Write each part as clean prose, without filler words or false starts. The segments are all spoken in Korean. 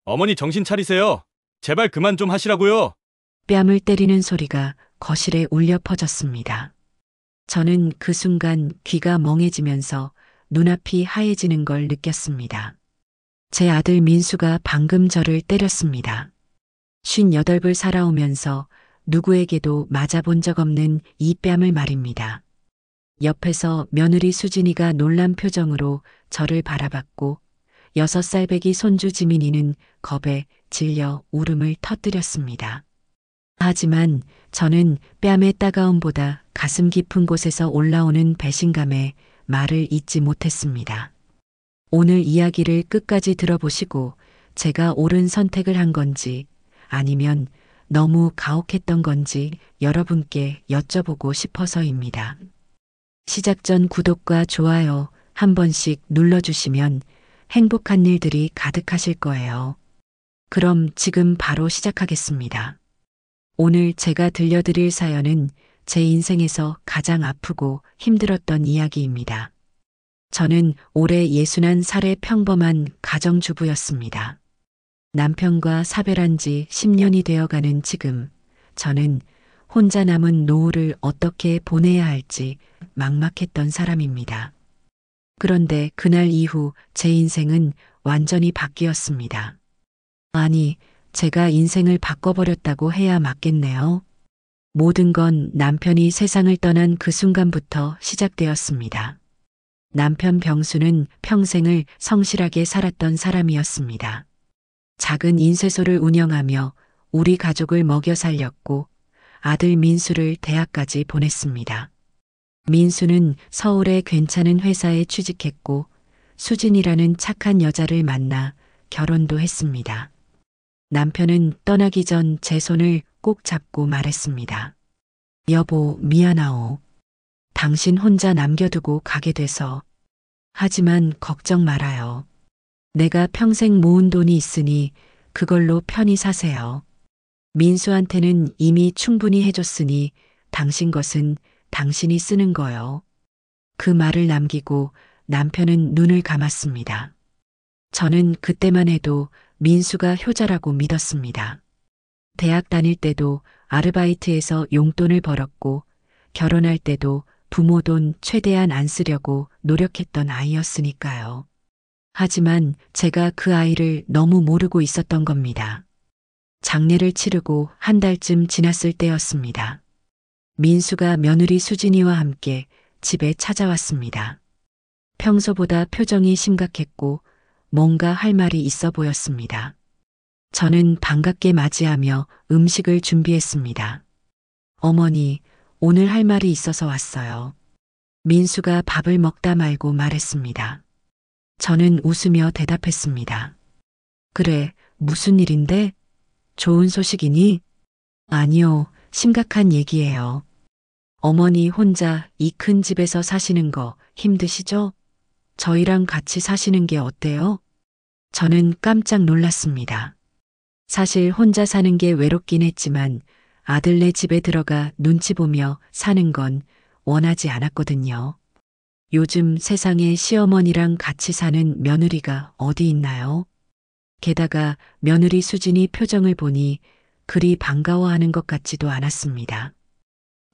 어머니 정신 차리세요. 제발 그만 좀 하시라고요. 뺨을 때리는 소리가 거실에 울려 퍼졌습니다. 저는 그 순간 귀가 멍해지면서 눈앞이 하얘지는 걸 느꼈습니다. 제 아들 민수가 방금 저를 때렸습니다. 58불 살아오면서 누구에게도 맞아본 적 없는 이 뺨을 말입니다. 옆에서 며느리 수진이가 놀란 표정으로 저를 바라봤고 6살배기 손주 지민이는 겁에 질려 울음을 터뜨렸습니다. 하지만 저는 뺨의 따가움보다 가슴 깊은 곳에서 올라오는 배신감에 말을 잇지 못했습니다. 오늘 이야기를 끝까지 들어보시고 제가 옳은 선택을 한 건지 아니면 너무 가혹했던 건지 여러분께 여쭤보고 싶어서입니다. 시작 전 구독과 좋아요 한 번씩 눌러주시면 행복한 일들이 가득하실 거예요. 그럼 지금 바로 시작하겠습니다. 오늘 제가 들려드릴 사연은 제 인생에서 가장 아프고 힘들었던 이야기입니다. 저는 올해 61살의 평범한 가정주부였습니다. 남편과 사별한 지 10년이 되어가는 지금 저는 혼자 남은 노후를 어떻게 보내야 할지 막막했던 사람입니다. 그런데 그날 이후 제 인생은 완전히 바뀌었습니다. 아니, 제가 인생을 바꿔버렸다고 해야 맞겠네요. 모든 건 남편이 세상을 떠난 그 순간부터 시작되었습니다. 남편 병수는 평생을 성실하게 살았던 사람이었습니다. 작은 인쇄소를 운영하며 우리 가족을 먹여 살렸고 아들 민수를 대학까지 보냈습니다. 민수는 서울의 괜찮은 회사에 취직했고 수진이라는 착한 여자를 만나 결혼도 했습니다. 남편은 떠나기 전 제 손을 꼭 잡고 말했습니다. 여보, 미안하오. 당신 혼자 남겨두고 가게 돼서. 하지만 걱정 말아요. 내가 평생 모은 돈이 있으니 그걸로 편히 사세요. 민수한테는 이미 충분히 해줬으니 당신 것은 당신이 쓰는 거요. 그 말을 남기고 남편은 눈을 감았습니다. 저는 그때만 해도 민수가 효자라고 믿었습니다. 대학 다닐 때도 아르바이트에서 용돈을 벌었고 결혼할 때도 부모 돈 최대한 안 쓰려고 노력했던 아이였으니까요. 하지만 제가 그 아이를 너무 모르고 있었던 겁니다. 장례를 치르고 한 달쯤 지났을 때였습니다. 민수가 며느리 수진이와 함께 집에 찾아왔습니다. 평소보다 표정이 심각했고 뭔가 할 말이 있어 보였습니다. 저는 반갑게 맞이하며 음식을 준비했습니다. 어머니, 오늘 할 말이 있어서 왔어요. 민수가 밥을 먹다 말고 말했습니다. 저는 웃으며 대답했습니다. 그래, 무슨 일인데? 좋은 소식이니? 아니요, 심각한 얘기예요. 어머니 혼자 이 큰 집에서 사시는 거 힘드시죠? 저희랑 같이 사시는 게 어때요? 저는 깜짝 놀랐습니다. 사실 혼자 사는 게 외롭긴 했지만 아들네 집에 들어가 눈치 보며 사는 건 원하지 않았거든요. 요즘 세상에 시어머니랑 같이 사는 며느리가 어디 있나요? 게다가 며느리 수진이 표정을 보니 그리 반가워하는 것 같지도 않았습니다.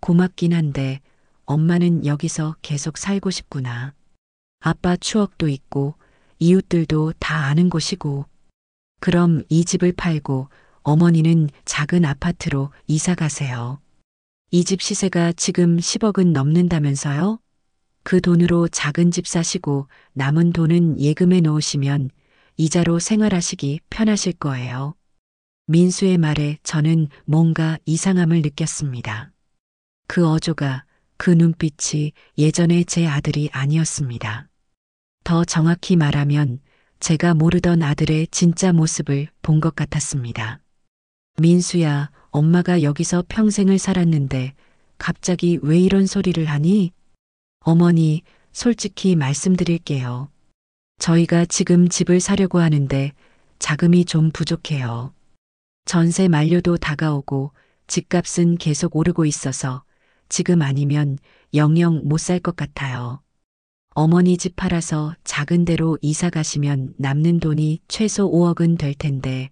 고맙긴 한데 엄마는 여기서 계속 살고 싶구나. 아빠 추억도 있고 이웃들도 다 아는 곳이고. 그럼 이 집을 팔고 어머니는 작은 아파트로 이사 가세요. 이 집 시세가 지금 10억은 넘는다면서요? 그 돈으로 작은 집 사시고 남은 돈은 예금에 넣으시면 이자로 생활하시기 편하실 거예요. 민수의 말에 저는 뭔가 이상함을 느꼈습니다. 그 어조가, 그 눈빛이 예전의 제 아들이 아니었습니다. 더 정확히 말하면 제가 모르던 아들의 진짜 모습을 본 것 같았습니다. 민수야, 엄마가 여기서 평생을 살았는데 갑자기 왜 이런 소리를 하니? 어머니, 솔직히 말씀드릴게요. 저희가 지금 집을 사려고 하는데 자금이 좀 부족해요. 전세 만료도 다가오고 집값은 계속 오르고 있어서 지금 아니면 영영 못 살 것 같아요. 어머니 집 팔아서 작은 데로 이사 가시면 남는 돈이 최소 5억은 될 텐데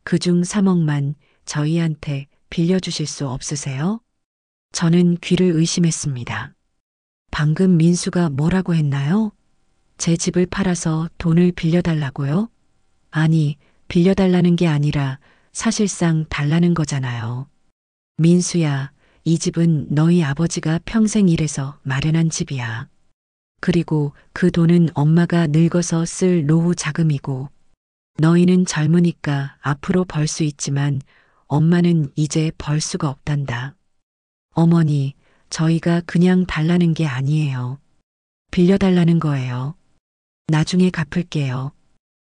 그중 3억만 저희한테 빌려주실 수 없으세요? 저는 귀를 의심했습니다. 방금 민수가 뭐라고 했나요? 제 집을 팔아서 돈을 빌려달라고요? 아니, 빌려달라는 게 아니라 사실상 달라는 거잖아요. 민수야, 이 집은 너희 아버지가 평생 일해서 마련한 집이야. 그리고 그 돈은 엄마가 늙어서 쓸 노후 자금이고, 너희는 젊으니까 앞으로 벌 수 있지만 엄마는 이제 벌 수가 없단다. 어머니, 저희가 그냥 달라는 게 아니에요. 빌려달라는 거예요. 나중에 갚을게요.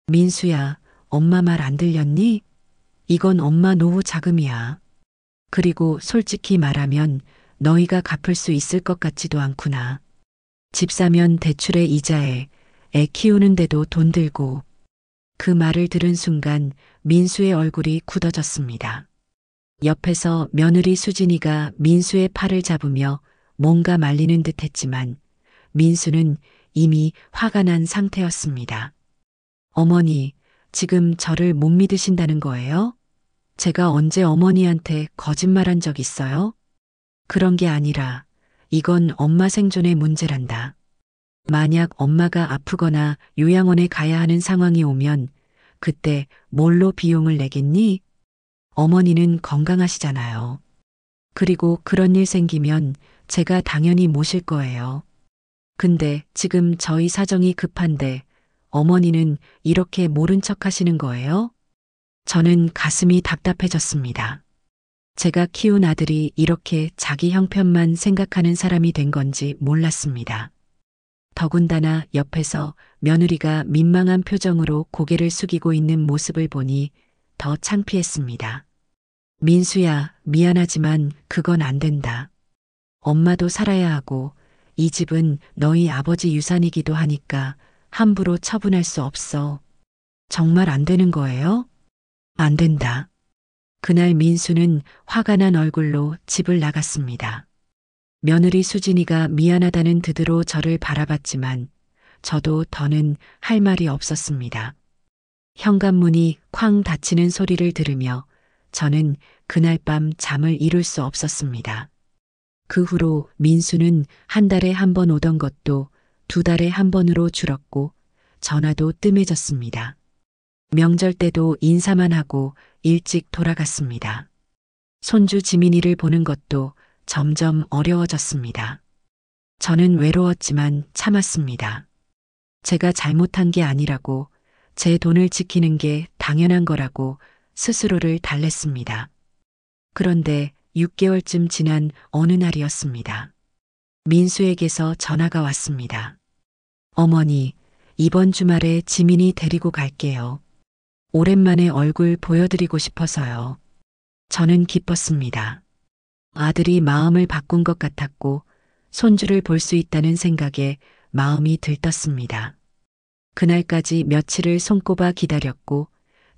민수야, 엄마 말 안 들렸니? 이건 엄마 노후 자금이야. 그리고 솔직히 말하면 너희가 갚을 수 있을 것 같지도 않구나. 집 사면 대출에 이자에 애 키우는데도 돈 들고. 그 말을 들은 순간 민수의 얼굴이 굳어졌습니다. 옆에서 며느리 수진이가 민수의 팔을 잡으며 뭔가 말리는 듯 했지만 민수는 이미 화가 난 상태였습니다. 어머니, 지금 저를 못 믿으신다는 거예요? 제가 언제 어머니한테 거짓말한 적 있어요? 그런 게 아니라 이건 엄마 생존의 문제란다. 만약 엄마가 아프거나 요양원에 가야 하는 상황이 오면 그때 뭘로 비용을 내겠니? 어머니는 건강하시잖아요. 그리고 그런 일 생기면 제가 당연히 모실 거예요. 근데 지금 저희 사정이 급한데 어머니는 이렇게 모른 척 하시는 거예요? 저는 가슴이 답답해졌습니다. 제가 키운 아들이 이렇게 자기 형편만 생각하는 사람이 된 건지 몰랐습니다. 더군다나 옆에서 며느리가 민망한 표정으로 고개를 숙이고 있는 모습을 보니 더 창피했습니다. 민수야, 미안하지만 그건 안 된다. 엄마도 살아야 하고 이 집은 너희 아버지 유산이기도 하니까 함부로 처분할 수 없어. 정말 안 되는 거예요? 안 된다. 그날 민수는 화가 난 얼굴로 집을 나갔습니다. 며느리 수진이가 미안하다는 듯으로 저를 바라봤지만 저도 더는 할 말이 없었습니다. 현관문이 쾅 닫히는 소리를 들으며 저는 그날 밤 잠을 이룰 수 없었습니다. 그 후로 민수는 한 달에 한 번 오던 것도 두 달에 한 번으로 줄었고 전화도 뜸해졌습니다. 명절 때도 인사만 하고 일찍 돌아갔습니다. 손주 지민이를 보는 것도 점점 어려워졌습니다. 저는 외로웠지만 참았습니다. 제가 잘못한 게 아니라고, 제 돈을 지키는 게 당연한 거라고 스스로를 달랬습니다. 그런데 6개월쯤 지난 어느 날이었습니다. 민수에게서 전화가 왔습니다. 어머니, 이번 주말에 지민이 데리고 갈게요. 오랜만에 얼굴 보여드리고 싶어서요. 저는 기뻤습니다. 아들이 마음을 바꾼 것 같았고 손주를 볼 수 있다는 생각에 마음이 들떴습니다. 그날까지 며칠을 손꼽아 기다렸고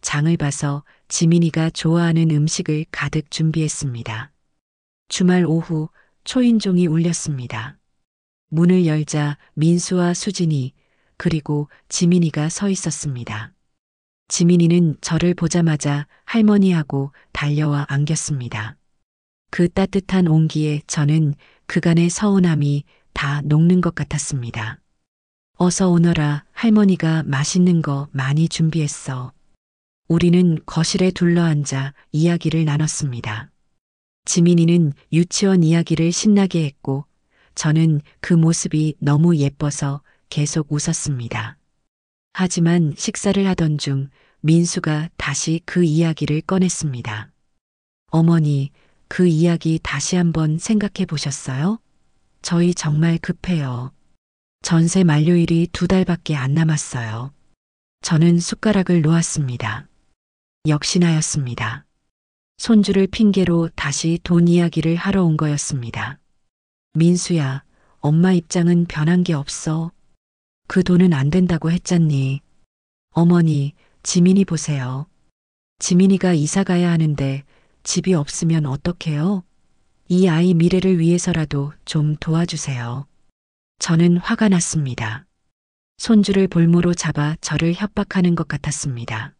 장을 봐서 지민이가 좋아하는 음식을 가득 준비했습니다. 주말 오후 초인종이 울렸습니다. 문을 열자 민수와 수진이 그리고 지민이가 서 있었습니다. 지민이는 저를 보자마자 할머니하고 달려와 안겼습니다. 그 따뜻한 온기에 저는 그간의 서운함이 다 녹는 것 같았습니다. 어서 오너라, 할머니가 맛있는 거 많이 준비했어. 우리는 거실에 둘러앉아 이야기를 나눴습니다. 지민이는 유치원 이야기를 신나게 했고 저는 그 모습이 너무 예뻐서 계속 웃었습니다. 하지만 식사를 하던 중 민수가 다시 그 이야기를 꺼냈습니다. 어머니, 그 이야기 다시 한번 생각해 보셨어요? 저희 정말 급해요. 전세 만료일이 2달밖에 안 남았어요. 저는 숟가락을 놓았습니다. 역시나였습니다. 손주를 핑계로 다시 돈 이야기를 하러 온 거였습니다. 민수야, 엄마 입장은 변한 게 없어. 그 돈은 안 된다고 했잖니. 어머니, 지민이 보세요. 지민이가 이사 가야 하는데 집이 없으면 어떡해요? 이 아이 미래를 위해서라도 좀 도와주세요. 저는 화가 났습니다. 손주를 볼모로 잡아 저를 협박하는 것 같았습니다.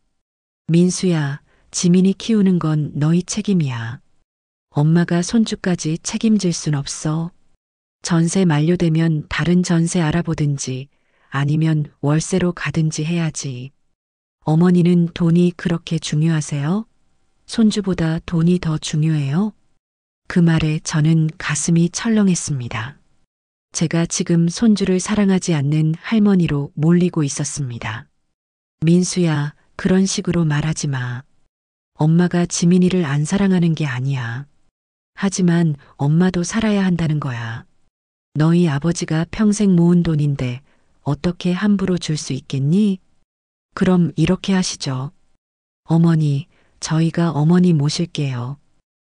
민수야, 지민이 키우는 건 너희 책임이야. 엄마가 손주까지 책임질 순 없어. 전세 만료되면 다른 전세 알아보든지 아니면 월세로 가든지 해야지. 어머니는 돈이 그렇게 중요하세요? 손주보다 돈이 더 중요해요? 그 말에 저는 가슴이 철렁했습니다. 제가 지금 손주를 사랑하지 않는 할머니로 몰리고 있었습니다. 민수야, 그런 식으로 말하지 마. 엄마가 지민이를 안 사랑하는 게 아니야. 하지만 엄마도 살아야 한다는 거야. 너희 아버지가 평생 모은 돈인데 어떻게 함부로 줄 수 있겠니? 그럼 이렇게 하시죠. 어머니, 저희가 어머니 모실게요.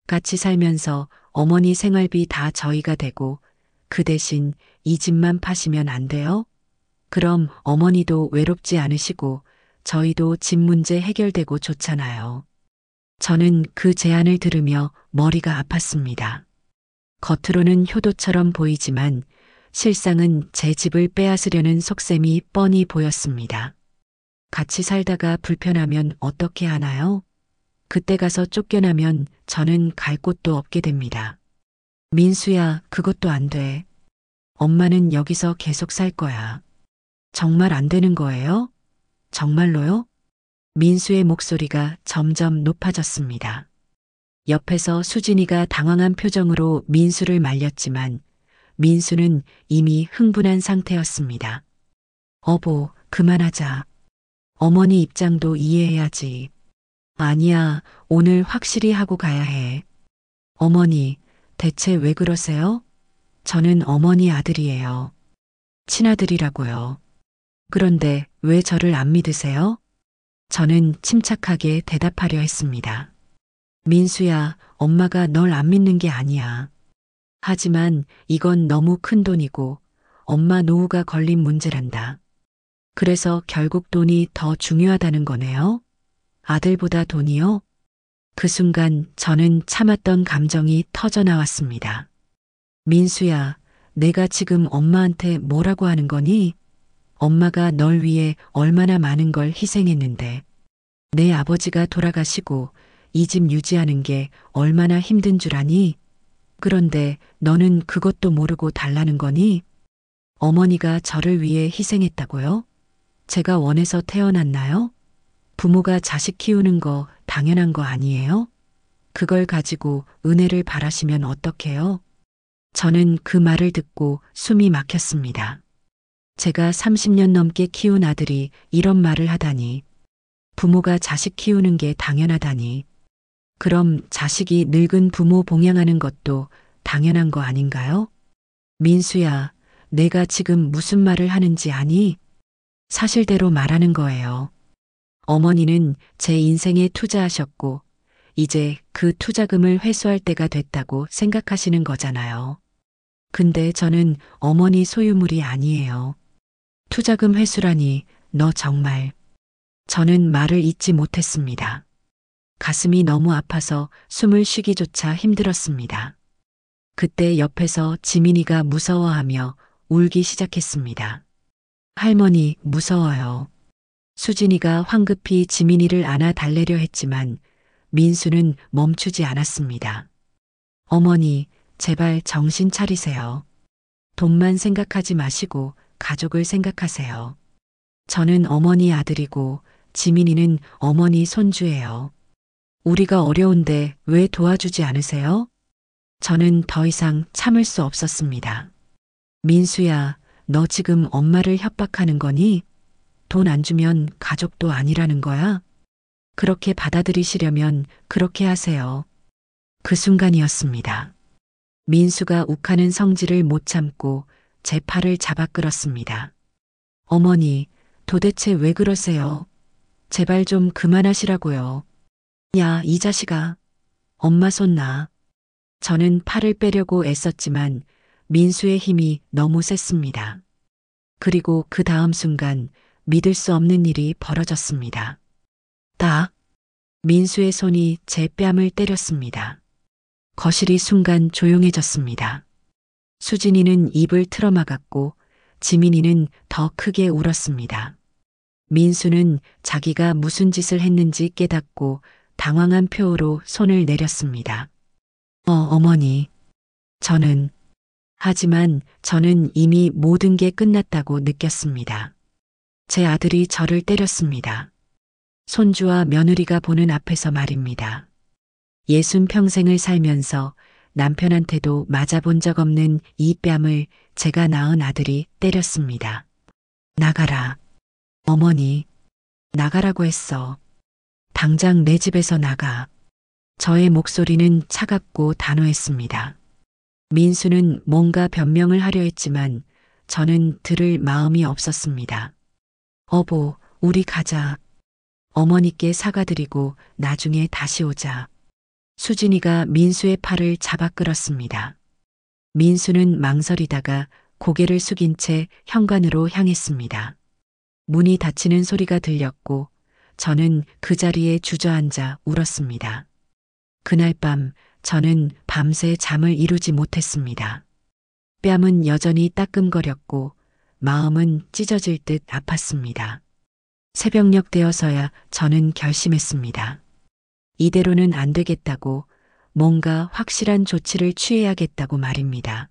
같이 살면서 어머니 생활비 다 저희가 대고 그 대신 이 집만 파시면 안 돼요? 그럼 어머니도 외롭지 않으시고 저희도 집 문제 해결되고 좋잖아요. 저는 그 제안을 들으며 머리가 아팠습니다. 겉으로는 효도처럼 보이지만 실상은 제 집을 빼앗으려는 속셈이 뻔히 보였습니다. 같이 살다가 불편하면 어떻게 하나요? 그때 가서 쫓겨나면 저는 갈 곳도 없게 됩니다. 민수야, 그것도 안 돼. 엄마는 여기서 계속 살 거야. 정말 안 되는 거예요? 정말로요? 민수의 목소리가 점점 높아졌습니다. 옆에서 수진이가 당황한 표정으로 민수를 말렸지만 민수는 이미 흥분한 상태였습니다. 어보, 그만하자. 어머니 입장도 이해해야지. 아니야, 오늘 확실히 하고 가야 해. 어머니, 대체 왜 그러세요? 저는 어머니 아들이에요. 친아들이라고요. 그런데 왜 저를 안 믿으세요? 저는 침착하게 대답하려 했습니다. 민수야, 엄마가 널 안 믿는 게 아니야. 하지만 이건 너무 큰 돈이고 엄마 노후가 걸린 문제란다. 그래서 결국 돈이 더 중요하다는 거네요. 아들보다 돈이요? 그 순간 저는 참았던 감정이 터져 나왔습니다. 민수야, 내가 지금 엄마한테 뭐라고 하는 거니? 엄마가 널 위해 얼마나 많은 걸 희생했는데, 내 아버지가 돌아가시고 이 집 유지하는 게 얼마나 힘든 줄 아니? 그런데 너는 그것도 모르고 달라는 거니? 어머니가 저를 위해 희생했다고요? 제가 원해서 태어났나요? 부모가 자식 키우는 거 당연한 거 아니에요? 그걸 가지고 은혜를 바라시면 어떡해요? 저는 그 말을 듣고 숨이 막혔습니다. 제가 30년 넘게 키운 아들이 이런 말을 하다니. 부모가 자식 키우는 게 당연하다니. 그럼 자식이 늙은 부모 봉양하는 것도 당연한 거 아닌가요? 민수야, 내가 지금 무슨 말을 하는지 아니? 사실대로 말하는 거예요. 어머니는 제 인생에 투자하셨고, 이제 그 투자금을 회수할 때가 됐다고 생각하시는 거잖아요. 근데 저는 어머니 소유물이 아니에요. 투자금 회수라니, 너 정말. 저는 말을 잇지 못했습니다. 가슴이 너무 아파서 숨을 쉬기조차 힘들었습니다. 그때 옆에서 지민이가 무서워하며 울기 시작했습니다. 할머니, 무서워요. 수진이가 황급히 지민이를 안아 달래려 했지만 민수는 멈추지 않았습니다. 어머니, 제발 정신 차리세요. 돈만 생각하지 마시고 가족을 생각하세요. 저는 어머니 아들이고 지민이는 어머니 손주예요. 우리가 어려운데 왜 도와주지 않으세요? 저는 더 이상 참을 수 없었습니다. 민수야, 너 지금 엄마를 협박하는 거니? 돈 안 주면 가족도 아니라는 거야? 그렇게 받아들이시려면 그렇게 하세요. 그 순간이었습니다. 민수가 욱하는 성질을 못 참고 제 팔을 잡아 끌었습니다. 어머니, 도대체 왜 그러세요? 제발 좀 그만하시라고요. 야, 이 자식아. 엄마 손 놔. 저는 팔을 빼려고 애썼지만 민수의 힘이 너무 셌습니다. 그리고 그 다음 순간 믿을 수 없는 일이 벌어졌습니다. 딱! 민수의 손이 제 뺨을 때렸습니다. 거실이 순간 조용해졌습니다. 수진이는 입을 틀어막았고 지민이는 더 크게 울었습니다. 민수는 자기가 무슨 짓을 했는지 깨닫고 당황한 표로 손을 내렸습니다. 어머니. 저는, 하지만 저는 이미 모든 게 끝났다고 느꼈습니다. 제 아들이 저를 때렸습니다. 손주와 며느리가 보는 앞에서 말입니다. 60평생을 살면서 남편한테도 맞아본 적 없는 이 뺨을 제가 낳은 아들이 때렸습니다. 나가라. 어머니, 나가라고 했어. 당장 내 집에서 나가. 저의 목소리는 차갑고 단호했습니다. 민수는 뭔가 변명을 하려 했지만 저는 들을 마음이 없었습니다. 어보, 우리 가자. 어머니께 사과드리고 나중에 다시 오자. 수진이가 민수의 팔을 잡아 끌었습니다. 민수는 망설이다가 고개를 숙인 채 현관으로 향했습니다. 문이 닫히는 소리가 들렸고 저는 그 자리에 주저앉아 울었습니다. 그날 밤 저는 밤새 잠을 이루지 못했습니다. 뺨은 여전히 따끔거렸고 마음은 찢어질 듯 아팠습니다. 새벽녘 되어서야 저는 결심했습니다. 이대로는 안 되겠다고, 뭔가 확실한 조치를 취해야겠다고 말입니다.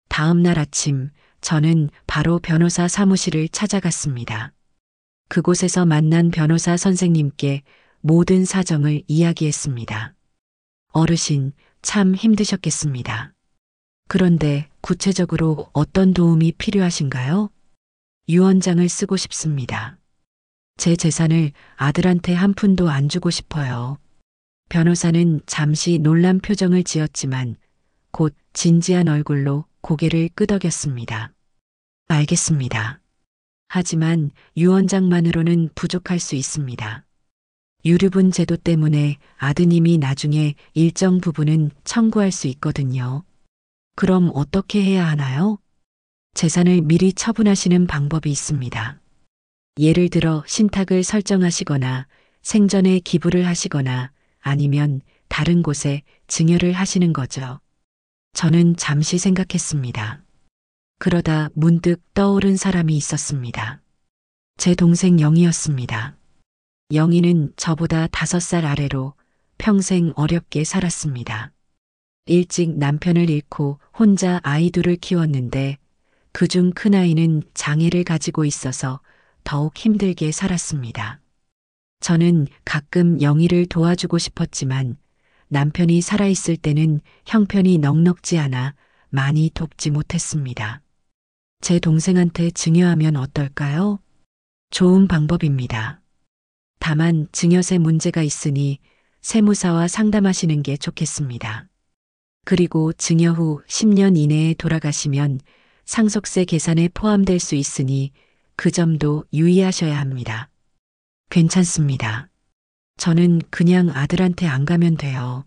다음 날 아침 저는 바로 변호사 사무실을 찾아갔습니다. 그곳에서 만난 변호사 선생님께 모든 사정을 이야기했습니다. 어르신, 참 힘드셨겠습니다. 그런데 구체적으로 어떤 도움이 필요하신가요? 유언장을 쓰고 싶습니다. 제 재산을 아들한테 한 푼도 안 주고 싶어요. 변호사는 잠시 놀란 표정을 지었지만 곧 진지한 얼굴로 고개를 끄덕였습니다. 알겠습니다. 하지만 유언장만으로는 부족할 수 있습니다. 유류분 제도 때문에 아드님이 나중에 일정 부분은 청구할 수 있거든요. 그럼 어떻게 해야 하나요? 재산을 미리 처분하시는 방법이 있습니다. 예를 들어 신탁을 설정하시거나 생전에 기부를 하시거나 아니면 다른 곳에 증여를 하시는 거죠. 저는 잠시 생각했습니다. 그러다 문득 떠오른 사람이 있었습니다. 제 동생 영희였습니다. 영희는 저보다 5살 아래로 평생 어렵게 살았습니다. 일찍 남편을 잃고 혼자 아이 둘을 키웠는데 그중 큰아이는 장애를 가지고 있어서 더욱 힘들게 살았습니다. 저는 가끔 영희를 도와주고 싶었지만 남편이 살아있을 때는 형편이 넉넉지 않아 많이 돕지 못했습니다. 제 동생한테 증여하면 어떨까요? 좋은 방법입니다. 다만 증여세 문제가 있으니 세무사와 상담하시는 게 좋겠습니다. 그리고 증여 후 10년 이내에 돌아가시면 상속세 계산에 포함될 수 있으니 그 점도 유의하셔야 합니다. 괜찮습니다. 저는 그냥 아들한테 안 가면 돼요.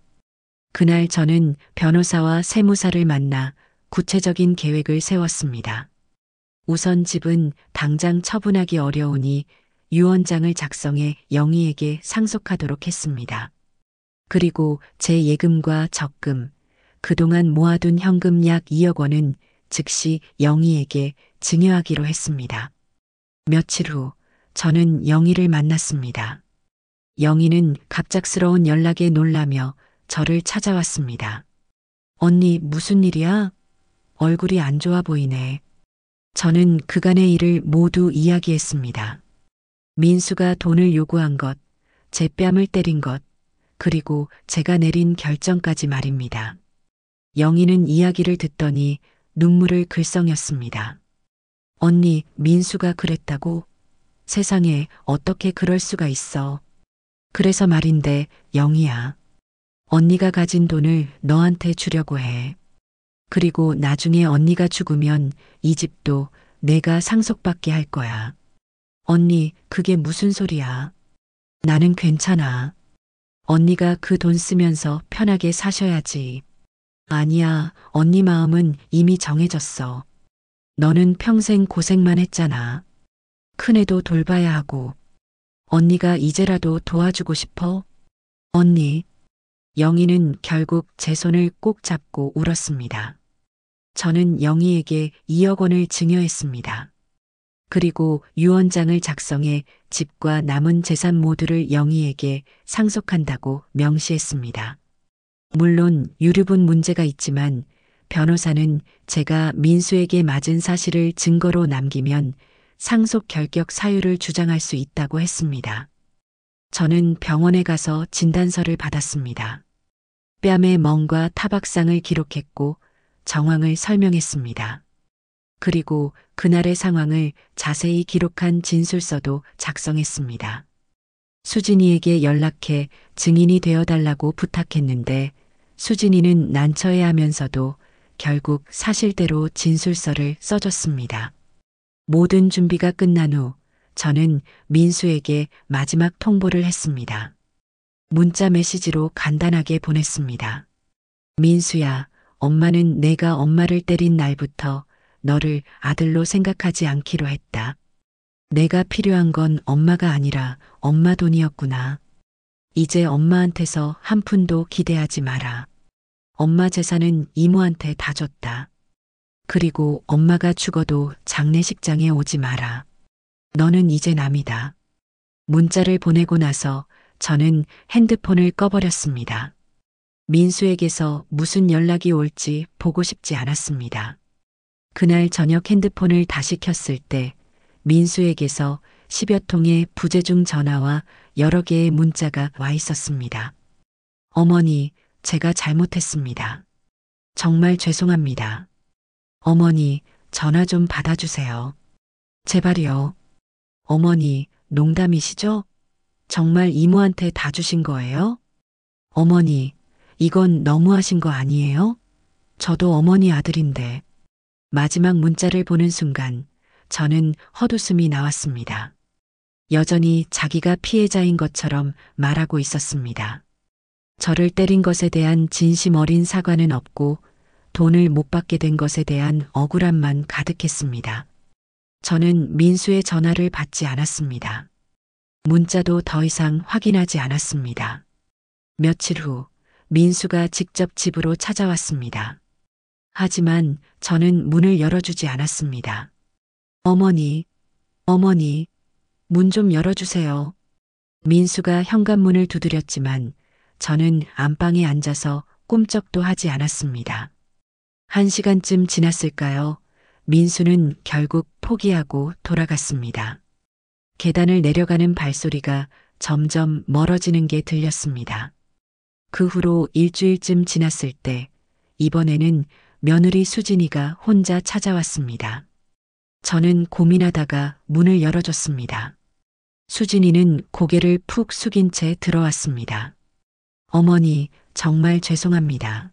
그날 저는 변호사와 세무사를 만나 구체적인 계획을 세웠습니다. 우선 집은 당장 처분하기 어려우니 유언장을 작성해 영희에게 상속하도록 했습니다. 그리고 제 예금과 적금, 그동안 모아둔 현금 약 2억 원은 즉시 영희에게 증여하기로 했습니다. 며칠 후 저는 영희를 만났습니다. 영희는 갑작스러운 연락에 놀라며 저를 찾아왔습니다. 언니, 무슨 일이야? 얼굴이 안 좋아 보이네. 저는 그간의 일을 모두 이야기했습니다. 민수가 돈을 요구한 것, 제 뺨을 때린 것, 그리고 제가 내린 결정까지 말입니다. 영희는 이야기를 듣더니 눈물을 글썽였습니다. 언니, 민수가 그랬다고? 세상에 어떻게 그럴 수가 있어. 그래서 말인데 영희야. 언니가 가진 돈을 너한테 주려고 해. 그리고 나중에 언니가 죽으면 이 집도 내가 상속받게 할 거야. 언니, 그게 무슨 소리야? 나는 괜찮아. 언니가 그 돈 쓰면서 편하게 사셔야지. 아니야, 언니 마음은 이미 정해졌어. 너는 평생 고생만 했잖아. 큰애도 돌봐야 하고. 언니가 이제라도 도와주고 싶어? 언니. 영희는 결국 제 손을 꼭 잡고 울었습니다. 저는 영희에게 2억 원을 증여했습니다. 그리고 유언장을 작성해 집과 남은 재산 모두를 영희에게 상속한다고 명시했습니다. 물론 유류분 문제가 있지만 변호사는 제가 민수에게 맞은 사실을 증거로 남기면 상속 결격 사유를 주장할 수 있다고 했습니다. 저는 병원에 가서 진단서를 받았습니다. 뺨의 멍과 타박상을 기록했고 정황을 설명했습니다. 그리고 그날의 상황을 자세히 기록한 진술서도 작성했습니다. 수진이에게 연락해 증인이 되어달라고 부탁했는데 수진이는 난처해하면서도 결국 사실대로 진술서를 써줬습니다. 모든 준비가 끝난 후 저는 민수에게 마지막 통보를 했습니다. 문자 메시지로 간단하게 보냈습니다. 민수야, 엄마는 내가 엄마를 때린 날부터 너를 아들로 생각하지 않기로 했다. 내가 필요한 건 엄마가 아니라 엄마 돈이었구나. 이제 엄마한테서 한 푼도 기대하지 마라. 엄마 재산은 이모한테 다 줬다. 그리고 엄마가 죽어도 장례식장에 오지 마라. 너는 이제 남이다. 문자를 보내고 나서 저는 핸드폰을 꺼버렸습니다. 민수에게서 무슨 연락이 올지 보고 싶지 않았습니다. 그날 저녁 핸드폰을 다시 켰을 때 민수에게서 10여 통의 부재중 전화와 여러 개의 문자가 와 있었습니다. 어머니, 제가 잘못했습니다. 정말 죄송합니다. 어머니, 전화 좀 받아주세요. 제발요. 어머니, 농담이시죠? 정말 이모한테 다 주신 거예요? 어머니, 이건 너무하신 거 아니에요? 저도 어머니 아들인데. 마지막 문자를 보는 순간 저는 헛웃음이 나왔습니다. 여전히 자기가 피해자인 것처럼 말하고 있었습니다. 저를 때린 것에 대한 진심 어린 사과는 없고 돈을 못 받게 된 것에 대한 억울함만 가득했습니다. 저는 민수의 전화를 받지 않았습니다. 문자도 더 이상 확인하지 않았습니다. 며칠 후 민수가 직접 집으로 찾아왔습니다. 하지만 저는 문을 열어주지 않았습니다. 어머니, 어머니, 문 좀 열어주세요. 민수가 현관문을 두드렸지만 저는 안방에 앉아서 꿈쩍도 하지 않았습니다. 1시간쯤 지났을까요? 민수는 결국 포기하고 돌아갔습니다. 계단을 내려가는 발소리가 점점 멀어지는 게 들렸습니다. 그 후로 일주일쯤 지났을 때 이번에는 며느리 수진이가 혼자 찾아왔습니다. 저는 고민하다가 문을 열어줬습니다. 수진이는 고개를 푹 숙인 채 들어왔습니다. 어머니, 정말 죄송합니다.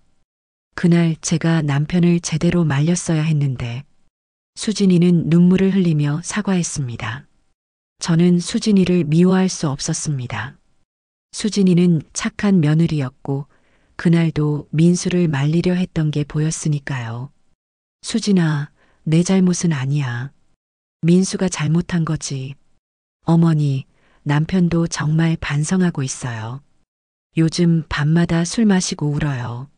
그날 제가 남편을 제대로 말렸어야 했는데. 수진이는 눈물을 흘리며 사과했습니다. 저는 수진이를 미워할 수 없었습니다. 수진이는 착한 며느리였고 그날도 민수를 말리려 했던 게 보였으니까요. 수진아, 내 잘못은 아니야. 민수가 잘못한 거지. 어머니, 남편도 정말 반성하고 있어요. 요즘 밤마다 술 마시고 울어요.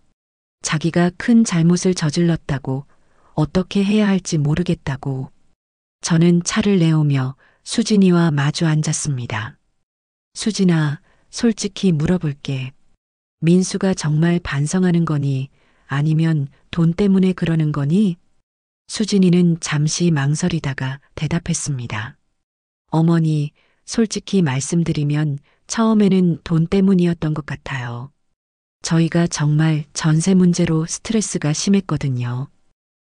자기가 큰 잘못을 저질렀다고 어떻게 해야 할지 모르겠다고. 저는 차를 내오며 수진이와 마주 앉았습니다. 수진아, 솔직히 물어볼게. 민수가 정말 반성하는 거니? 아니면 돈 때문에 그러는 거니? 수진이는 잠시 망설이다가 대답했습니다. 어머니, 솔직히 말씀드리면 처음에는 돈 때문이었던 것 같아요. 저희가 정말 전세 문제로 스트레스가 심했거든요.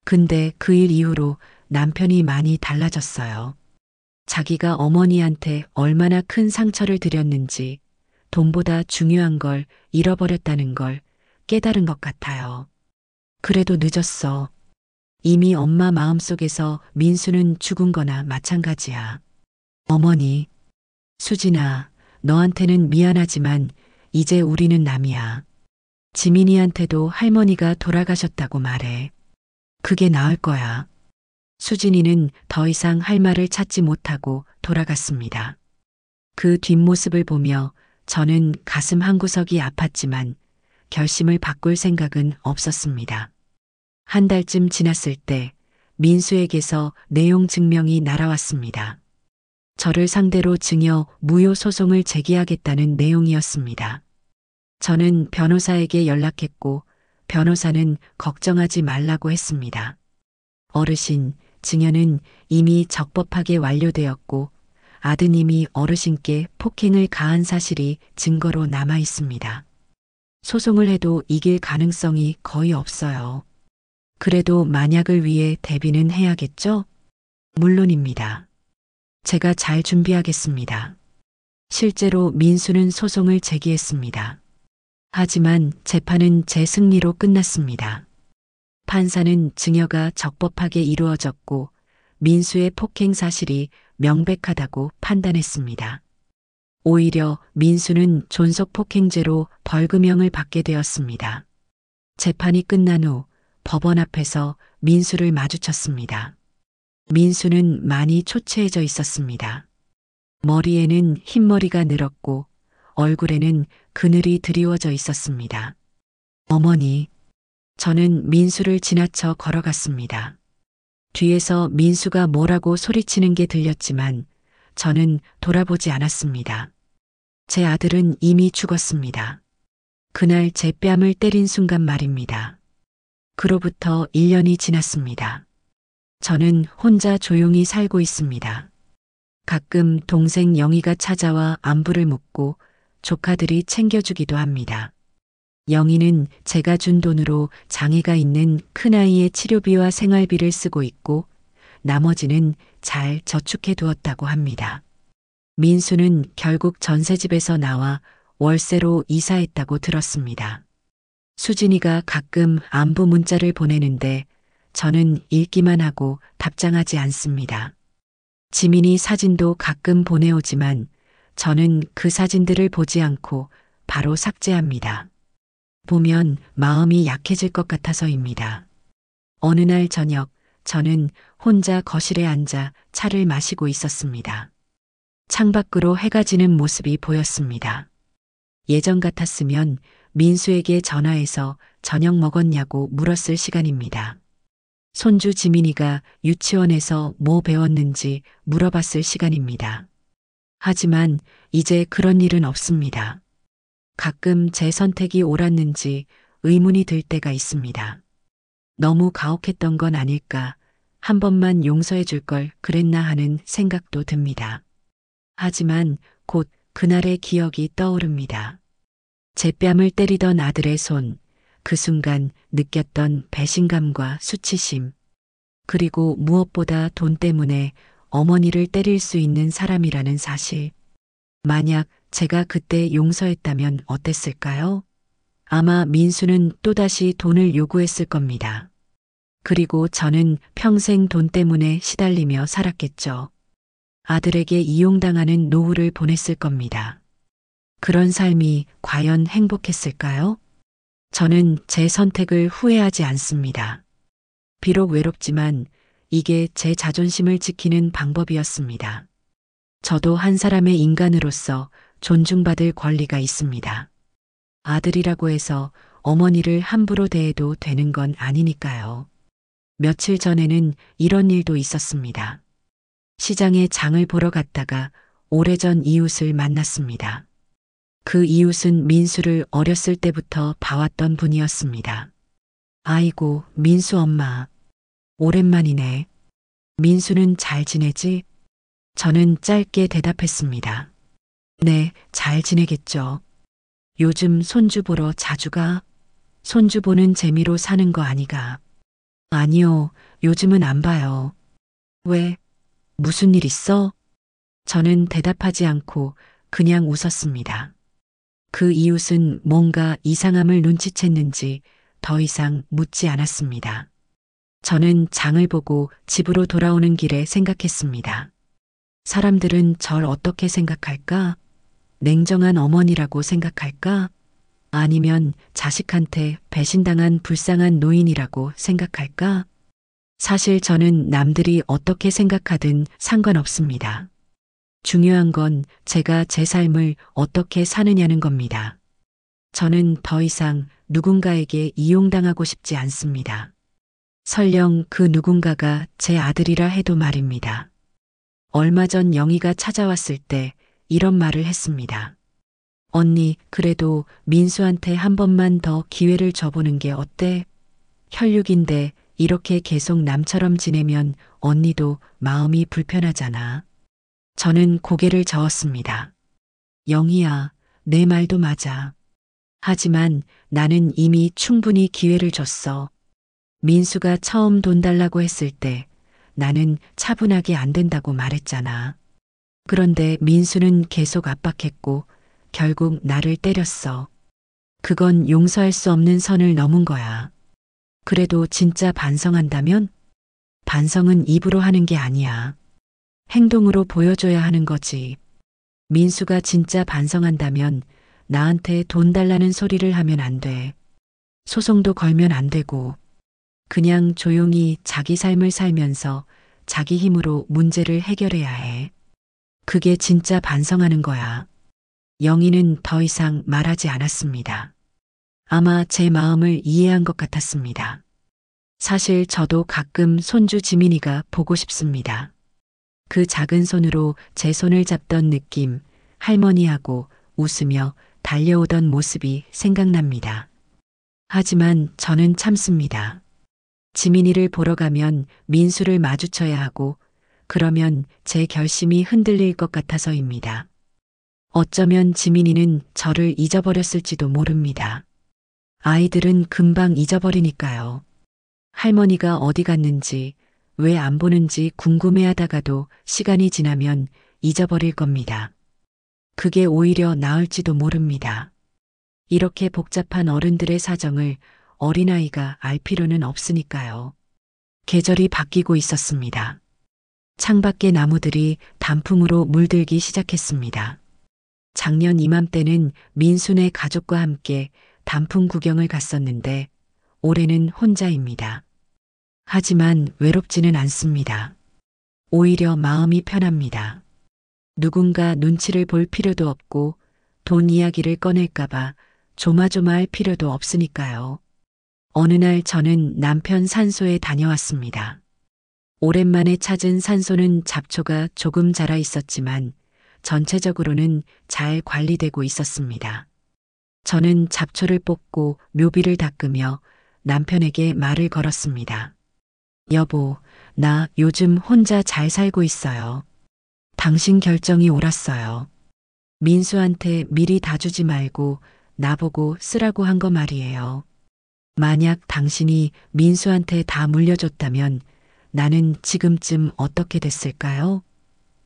근데 그 일 이후로 남편이 많이 달라졌어요. 자기가 어머니한테 얼마나 큰 상처를 드렸는지 돈보다 중요한 걸 잃어버렸다는 걸 깨달은 것 같아요. 그래도 늦었어. 이미 엄마 마음속에서 민수는 죽은 거나 마찬가지야. 어머니, 수진아, 너한테는 미안하지만 이제 우리는 남이야. 지민이한테도 할머니가 돌아가셨다고 말해. 그게 나을 거야. 수진이는 더 이상 할 말을 찾지 못하고 돌아갔습니다. 그 뒷모습을 보며 저는 가슴 한구석이 아팠지만 결심을 바꿀 생각은 없었습니다. 한 달쯤 지났을 때 민수에게서 내용 증명이 날아왔습니다. 저를 상대로 증여 무효 소송을 제기하겠다는 내용이었습니다. 저는 변호사에게 연락했고 변호사는 걱정하지 말라고 했습니다. 어르신, 증여는 이미 적법하게 완료되었고 아드님이 어르신께 폭행을 가한 사실이 증거로 남아 있습니다. 소송을 해도 이길 가능성이 거의 없어요. 그래도 만약을 위해 대비는 해야겠죠? 물론입니다. 제가 잘 준비하겠습니다. 실제로 민수는 소송을 제기했습니다. 하지만 재판은 제 승리로 끝났습니다. 판사는 증여가 적법하게 이루어졌고 민수의 폭행 사실이 명백하다고 판단했습니다. 오히려 민수는 존속폭행죄로 벌금형을 받게 되었습니다. 재판이 끝난 후 법원 앞에서 민수를 마주쳤습니다. 민수는 많이 초췌해져 있었습니다. 머리에는 흰머리가 늘었고 얼굴에는 그늘이 드리워져 있었습니다. 어머니, 저는 민수를 지나쳐 걸어갔습니다. 뒤에서 민수가 뭐라고 소리치는 게 들렸지만 저는 돌아보지 않았습니다. 제 아들은 이미 죽었습니다. 그날 제 뺨을 때린 순간 말입니다. 그로부터 1년이 지났습니다. 저는 혼자 조용히 살고 있습니다. 가끔 동생 영희가 찾아와 안부를 묻고 조카들이 챙겨주기도 합니다. 영희는 제가 준 돈으로 장애가 있는 큰아이의 치료비와 생활비를 쓰고 있고 나머지는 잘 저축해 두었다고 합니다. 민수는 결국 전셋집에서 나와 월세로 이사했다고 들었습니다. 수진이가 가끔 안부 문자를 보내는데 저는 읽기만 하고 답장하지 않습니다. 지민이 사진도 가끔 보내오지만 저는 그 사진들을 보지 않고 바로 삭제합니다. 보면 마음이 약해질 것 같아서입니다. 어느 날 저녁 저는 혼자 거실에 앉아 차를 마시고 있었습니다. 창밖으로 해가 지는 모습이 보였습니다. 예전 같았으면 민수에게 전화해서 저녁 먹었냐고 물었을 시간입니다. 손주 지민이가 유치원에서 뭐 배웠는지 물어봤을 시간입니다. 하지만 이제 그런 일은 없습니다. 가끔 제 선택이 옳았는지 의문이 들 때가 있습니다. 너무 가혹했던 건 아닐까, 한 번만 용서해 줄 걸 그랬나 하는 생각도 듭니다. 하지만 곧 그날의 기억이 떠오릅니다. 제 뺨을 때리던 아들의 손, 그 순간 느꼈던 배신감과 수치심, 그리고 무엇보다 돈 때문에 어머니를 때릴 수 있는 사람이라는 사실. 만약 제가 그때 용서했다면 어땠을까요? 아마 민수는 또다시 돈을 요구했을 겁니다. 그리고 저는 평생 돈 때문에 시달리며 살았겠죠. 아들에게 이용당하는 노후를 보냈을 겁니다. 그런 삶이 과연 행복했을까요? 저는 제 선택을 후회하지 않습니다. 비록 외롭지만 이게 제 자존심을 지키는 방법이었습니다. 저도 한 사람의 인간으로서 존중받을 권리가 있습니다. 아들이라고 해서 어머니를 함부로 대해도 되는 건 아니니까요. 며칠 전에는 이런 일도 있었습니다. 시장에 장을 보러 갔다가 오래전 이웃을 만났습니다. 그 이웃은 민수를 어렸을 때부터 봐왔던 분이었습니다. 아이고, 민수 엄마. 오랜만이네. 민수는 잘 지내지? 저는 짧게 대답했습니다. 네, 잘 지내겠죠. 요즘 손주 보러 자주 가? 손주 보는 재미로 사는 거 아니가? 아니요, 요즘은 안 봐요. 왜? 무슨 일 있어? 저는 대답하지 않고 그냥 웃었습니다. 그 이웃은 뭔가 이상함을 눈치챘는지 더 이상 묻지 않았습니다. 저는 장을 보고 집으로 돌아오는 길에 생각했습니다. 사람들은 절 어떻게 생각할까? 냉정한 어머니라고 생각할까? 아니면 자식한테 배신당한 불쌍한 노인이라고 생각할까? 사실 저는 남들이 어떻게 생각하든 상관없습니다. 중요한 건 제가 제 삶을 어떻게 사느냐는 겁니다. 저는 더 이상 누군가에게 이용당하고 싶지 않습니다. 설령 그 누군가가 제 아들이라 해도 말입니다. 얼마 전 영희가 찾아왔을 때 이런 말을 했습니다. 언니, 그래도 민수한테 한 번만 더 기회를 줘보는 게 어때? 혈육인데 이렇게 계속 남처럼 지내면 언니도 마음이 불편하잖아. 저는 고개를 저었습니다. 영희야, 내 말도 맞아. 하지만 나는 이미 충분히 기회를 줬어. 민수가 처음 돈 달라고 했을 때 나는 차분하게 안 된다고 말했잖아. 그런데 민수는 계속 압박했고 결국 나를 때렸어. 그건 용서할 수 없는 선을 넘은 거야. 그래도 진짜 반성한다면? 반성은 입으로 하는 게 아니야. 행동으로 보여줘야 하는 거지. 민수가 진짜 반성한다면 나한테 돈 달라는 소리를 하면 안 돼. 소송도 걸면 안 되고. 그냥 조용히 자기 삶을 살면서 자기 힘으로 문제를 해결해야 해. 그게 진짜 반성하는 거야. 영희는 더 이상 말하지 않았습니다. 아마 제 마음을 이해한 것 같았습니다. 사실 저도 가끔 손주 지민이가 보고 싶습니다. 그 작은 손으로 제 손을 잡던 느낌, 할머니하고 웃으며 달려오던 모습이 생각납니다. 하지만 저는 참습니다. 지민이를 보러 가면 민수를 마주쳐야 하고 그러면 제 결심이 흔들릴 것 같아서입니다. 어쩌면 지민이는 저를 잊어버렸을지도 모릅니다. 아이들은 금방 잊어버리니까요. 할머니가 어디 갔는지, 왜 안 보는지 궁금해하다가도 시간이 지나면 잊어버릴 겁니다. 그게 오히려 나을지도 모릅니다. 이렇게 복잡한 어른들의 사정을 어린아이가 알 필요는 없으니까요. 계절이 바뀌고 있었습니다. 창밖의 나무들이 단풍으로 물들기 시작했습니다. 작년 이맘때는 민수네 가족과 함께 단풍 구경을 갔었는데 올해는 혼자입니다. 하지만 외롭지는 않습니다. 오히려 마음이 편합니다. 누군가 눈치를 볼 필요도 없고 돈 이야기를 꺼낼까봐 조마조마할 필요도 없으니까요. 어느 날 저는 남편 산소에 다녀왔습니다. 오랜만에 찾은 산소는 잡초가 조금 자라 있었지만 전체적으로는 잘 관리되고 있었습니다. 저는 잡초를 뽑고 묘비를 닦으며 남편에게 말을 걸었습니다. 여보, 나 요즘 혼자 잘 살고 있어요. 당신 결정이 옳았어요. 민수한테 미리 다 주지 말고 나보고 쓰라고 한 거 말이에요. 만약 당신이 민수한테 다 물려줬다면 나는 지금쯤 어떻게 됐을까요?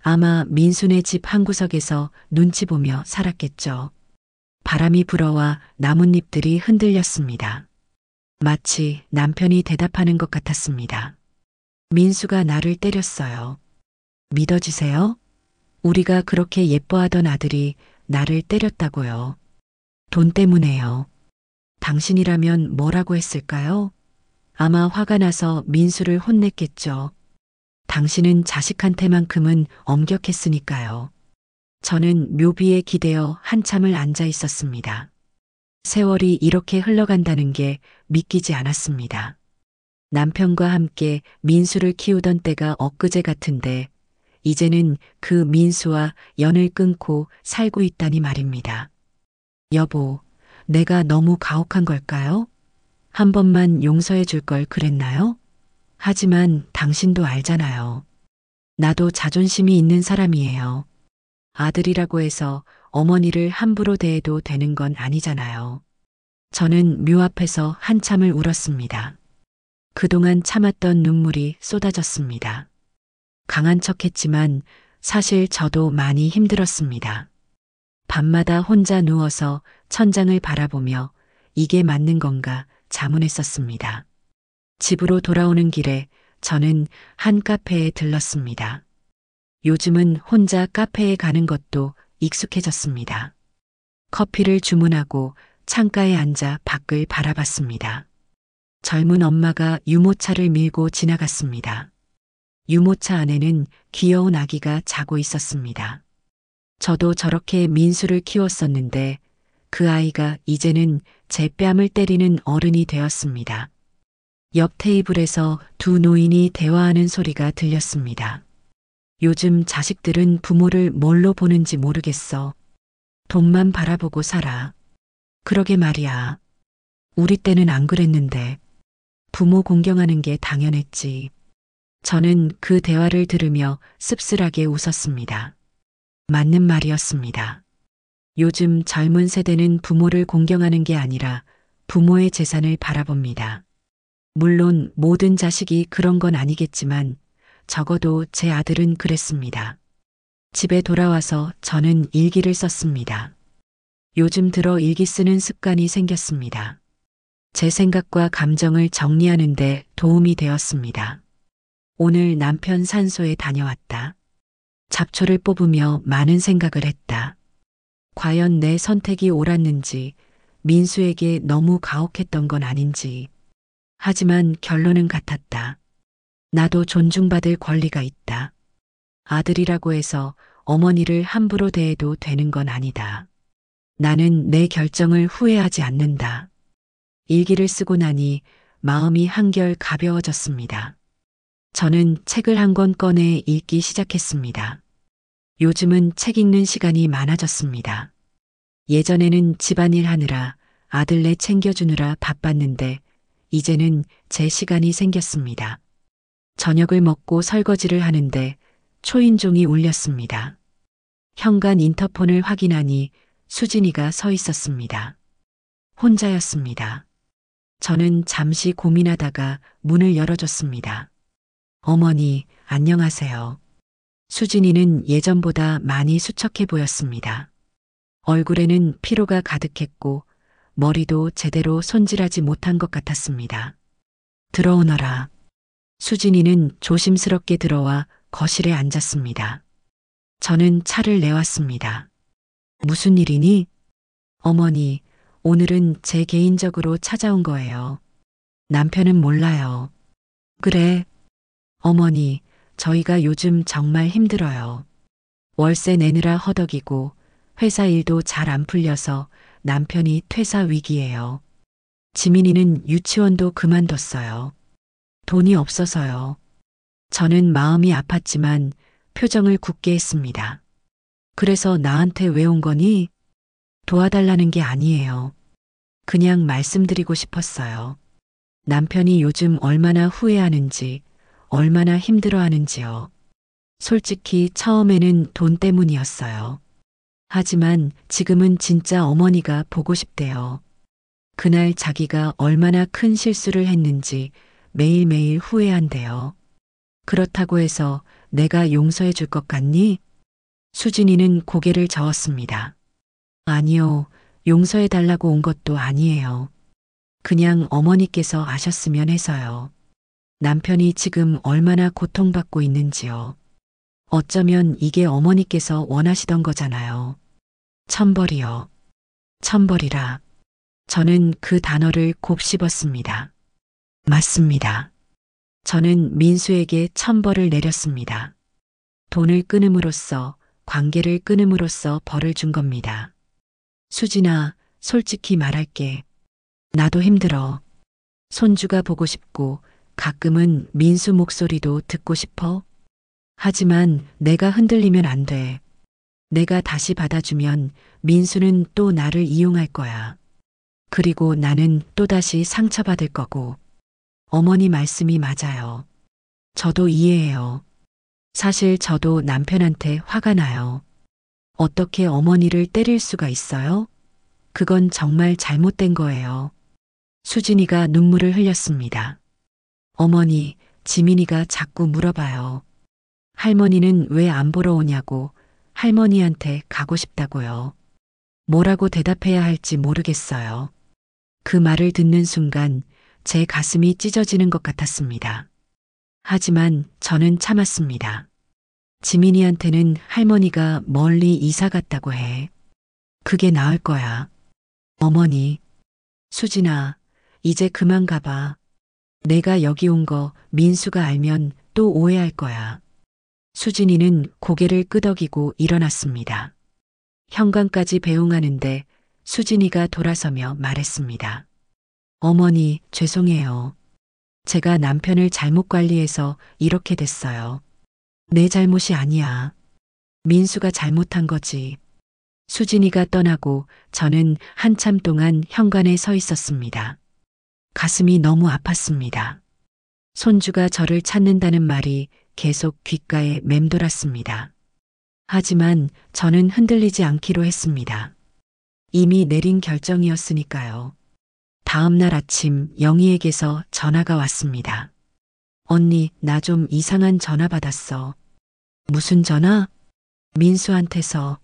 아마 민수네 집 한구석에서 눈치 보며 살았겠죠. 바람이 불어와 나뭇잎들이 흔들렸습니다. 마치 남편이 대답하는 것 같았습니다. 민수가 나를 때렸어요. 믿어지세요? 우리가 그렇게 예뻐하던 아들이 나를 때렸다고요. 돈 때문에요. 당신이라면 뭐라고 했을까요? 아마 화가 나서 민수를 혼냈겠죠. 당신은 자식한테만큼은 엄격했으니까요. 저는 묘비에 기대어 한참을 앉아 있었습니다. 세월이 이렇게 흘러간다는 게 믿기지 않았습니다. 남편과 함께 민수를 키우던 때가 엊그제 같은데 이제는 그 민수와 연을 끊고 살고 있다니 말입니다. 여보, 내가 너무 가혹한 걸까요? 한 번만 용서해 줄 걸 그랬나요? 하지만 당신도 알잖아요. 나도 자존심이 있는 사람이에요. 아들이라고 해서 어머니를 함부로 대해도 되는 건 아니잖아요. 저는 묘 앞에서 한참을 울었습니다. 그동안 참았던 눈물이 쏟아졌습니다. 강한 척했지만 사실 저도 많이 힘들었습니다. 밤마다 혼자 누워서 천장을 바라보며 이게 맞는 건가 자문했었습니다. 집으로 돌아오는 길에 저는 한 카페에 들렀습니다. 요즘은 혼자 카페에 가는 것도 익숙해졌습니다. 커피를 주문하고 창가에 앉아 밖을 바라봤습니다. 젊은 엄마가 유모차를 밀고 지나갔습니다. 유모차 안에는 귀여운 아기가 자고 있었습니다. 저도 저렇게 민수를 키웠었는데 그 아이가 이제는 제 뺨을 때리는 어른이 되었습니다. 옆 테이블에서 두 노인이 대화하는 소리가 들렸습니다. 요즘 자식들은 부모를 뭘로 보는지 모르겠어. 돈만 바라보고 살아. 그러게 말이야. 우리 때는 안 그랬는데. 부모 공경하는 게 당연했지. 저는 그 대화를 들으며 씁쓸하게 웃었습니다. 맞는 말이었습니다. 요즘 젊은 세대는 부모를 공경하는 게 아니라 부모의 재산을 바라봅니다. 물론 모든 자식이 그런 건 아니겠지만 적어도 제 아들은 그랬습니다. 집에 돌아와서 저는 일기를 썼습니다. 요즘 들어 일기 쓰는 습관이 생겼습니다. 제 생각과 감정을 정리하는 데 도움이 되었습니다. 오늘 남편 산소에 다녀왔다. 잡초를 뽑으며 많은 생각을 했다. 과연 내 선택이 옳았는지, 민수에게 너무 가혹했던 건 아닌지. 하지만 결론은 같았다. 나도 존중받을 권리가 있다. 아들이라고 해서 어머니를 함부로 대해도 되는 건 아니다. 나는 내 결정을 후회하지 않는다. 일기를 쓰고 나니 마음이 한결 가벼워졌습니다. 저는 책을 한 권 꺼내 읽기 시작했습니다. 요즘은 책 읽는 시간이 많아졌습니다. 예전에는 집안일 하느라 아들내 챙겨주느라 바빴는데 이제는 제 시간이 생겼습니다. 저녁을 먹고 설거지를 하는데 초인종이 울렸습니다. 현관 인터폰을 확인하니 수진이가 서 있었습니다. 혼자였습니다. 저는 잠시 고민하다가 문을 열어줬습니다. 어머니, 안녕하세요. 수진이는 예전보다 많이 수척해 보였습니다. 얼굴에는 피로가 가득했고 머리도 제대로 손질하지 못한 것 같았습니다. 들어오너라. 수진이는 조심스럽게 들어와 거실에 앉았습니다. 저는 차를 내왔습니다. 무슨 일이니? 어머니, 오늘은 제 개인적으로 찾아온 거예요. 남편은 몰라요. 그래. 어머니, 저희가 요즘 정말 힘들어요. 월세 내느라 허덕이고 회사 일도 잘 안 풀려서 남편이 퇴사 위기예요. 지민이는 유치원도 그만뒀어요. 돈이 없어서요. 저는 마음이 아팠지만 표정을 굳게 했습니다. 그래서 나한테 왜 온 거니? 도와달라는 게 아니에요. 그냥 말씀드리고 싶었어요. 남편이 요즘 얼마나 후회하는지, 얼마나 힘들어하는지요. 솔직히 처음에는 돈 때문이었어요. 하지만 지금은 진짜 어머니가 보고 싶대요. 그날 자기가 얼마나 큰 실수를 했는지 매일매일 후회한대요. 그렇다고 해서 내가 용서해 줄 것 같니? 수진이는 고개를 저었습니다. 아니요, 용서해 달라고 온 것도 아니에요. 그냥 어머니께서 아셨으면 해서요. 남편이 지금 얼마나 고통받고 있는지요. 어쩌면 이게 어머니께서 원하시던 거잖아요. 천벌이요. 천벌이라. 저는 그 단어를 곱씹었습니다. 맞습니다. 저는 민수에게 천벌을 내렸습니다. 돈을 끊음으로써, 관계를 끊음으로써 벌을 준 겁니다. 수진아, 솔직히 말할게. 나도 힘들어. 손주가 보고 싶고 가끔은 민수 목소리도 듣고 싶어. 하지만 내가 흔들리면 안 돼. 내가 다시 받아주면 민수는 또 나를 이용할 거야. 그리고 나는 또다시 상처받을 거고. 어머니 말씀이 맞아요. 저도 이해해요. 사실 저도 남편한테 화가 나요. 어떻게 어머니를 때릴 수가 있어요? 그건 정말 잘못된 거예요. 수진이가 눈물을 흘렸습니다. 어머니, 지민이가 자꾸 물어봐요. 할머니는 왜 안 보러 오냐고 할머니한테 가고 싶다고요. 뭐라고 대답해야 할지 모르겠어요. 그 말을 듣는 순간 제 가슴이 찢어지는 것 같았습니다. 하지만 저는 참았습니다. 지민이한테는 할머니가 멀리 이사 갔다고 해. 그게 나을 거야. 어머니, 수진아, 이제 그만 가봐. 내가 여기 온 거 민수가 알면 또 오해할 거야. 수진이는 고개를 끄덕이고 일어났습니다. 현관까지 배웅하는데 수진이가 돌아서며 말했습니다. 어머니, 죄송해요. 제가 남편을 잘못 관리해서 이렇게 됐어요. 내 잘못이 아니야. 민수가 잘못한 거지. 수진이가 떠나고 저는 한참 동안 현관에 서 있었습니다. 가슴이 너무 아팠습니다. 손주가 저를 찾는다는 말이 계속 귓가에 맴돌았습니다. 하지만 저는 흔들리지 않기로 했습니다. 이미 내린 결정이었으니까요. 다음 날 아침 영희에게서 전화가 왔습니다. 언니, 나 좀 이상한 전화 받았어. 무슨 전화? 민수한테서.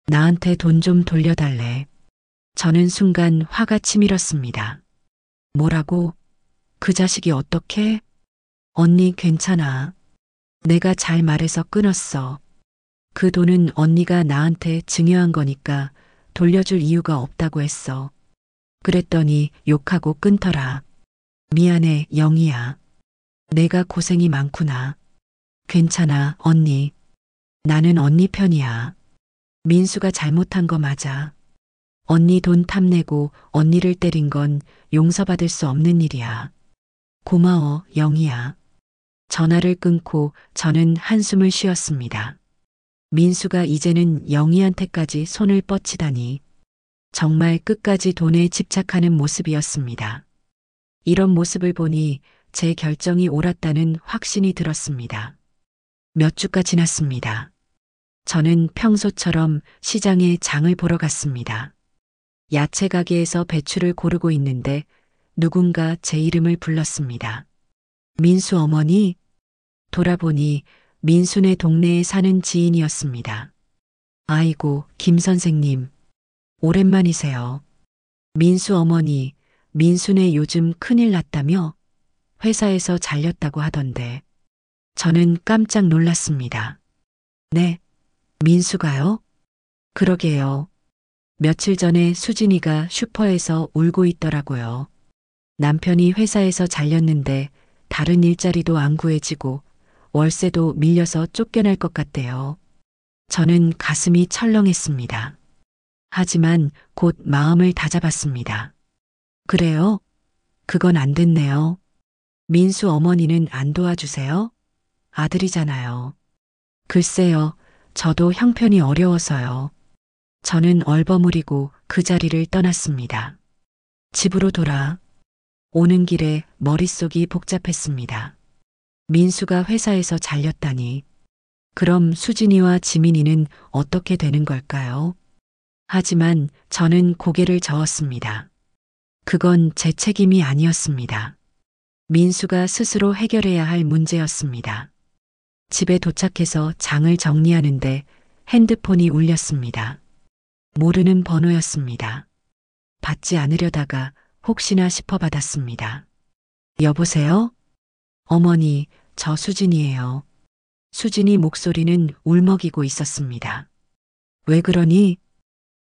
나한테 돈 좀 돌려달래. 저는 순간 화가 치밀었습니다. 뭐라고? 그 자식이 어떻게? 언니 괜찮아. 내가 잘 말해서 끊었어. 그 돈은 언니가 나한테 증여한 거니까 돌려줄 이유가 없다고 했어. 그랬더니 욕하고 끊더라. 미안해, 영희야. 내가 고생이 많구나. 괜찮아, 언니. 나는 언니 편이야. 민수가 잘못한 거 맞아. 언니 돈 탐내고 언니를 때린 건 용서받을 수 없는 일이야. 고마워, 영희야. 전화를 끊고 저는 한숨을 쉬었습니다. 민수가 이제는 영희한테까지 손을 뻗치다니. 정말 끝까지 돈에 집착하는 모습이었습니다. 이런 모습을 보니 제 결정이 옳았다는 확신이 들었습니다. 몇 주가 지났습니다. 저는 평소처럼 시장에 장을 보러 갔습니다. 야채 가게에서 배추를 고르고 있는데 누군가 제 이름을 불렀습니다. 민수 어머니? 돌아보니 민수네 동네에 사는 지인이었습니다. 아이고, 김 선생님. 오랜만이세요. 민수 어머니, 민수네 요즘 큰일 났다며? 회사에서 잘렸다고 하던데. 저는 깜짝 놀랐습니다. 네, 민수가요? 그러게요. 며칠 전에 수진이가 슈퍼에서 울고 있더라고요. 남편이 회사에서 잘렸는데 다른 일자리도 안 구해지고 월세도 밀려서 쫓겨날 것 같대요. 저는 가슴이 철렁했습니다. 하지만 곧 마음을 다잡았습니다. 그래요? 그건 안 됐네요. 민수 어머니는 안 도와주세요? 아들이잖아요. 글쎄요, 저도 형편이 어려워서요. 저는 얼버무리고 그 자리를 떠났습니다. 집으로 오는 길에 머릿속이 복잡했습니다. 민수가 회사에서 잘렸다니. 그럼 수진이와 지민이는 어떻게 되는 걸까요? 하지만 저는 고개를 저었습니다. 그건 제 책임이 아니었습니다. 민수가 스스로 해결해야 할 문제였습니다. 집에 도착해서 장을 정리하는데 핸드폰이 울렸습니다. 모르는 번호였습니다. 받지 않으려다가 혹시나 싶어 받았습니다. 여보세요? 어머니, 저 수진이에요. 수진이 목소리는 울먹이고 있었습니다. 왜 그러니?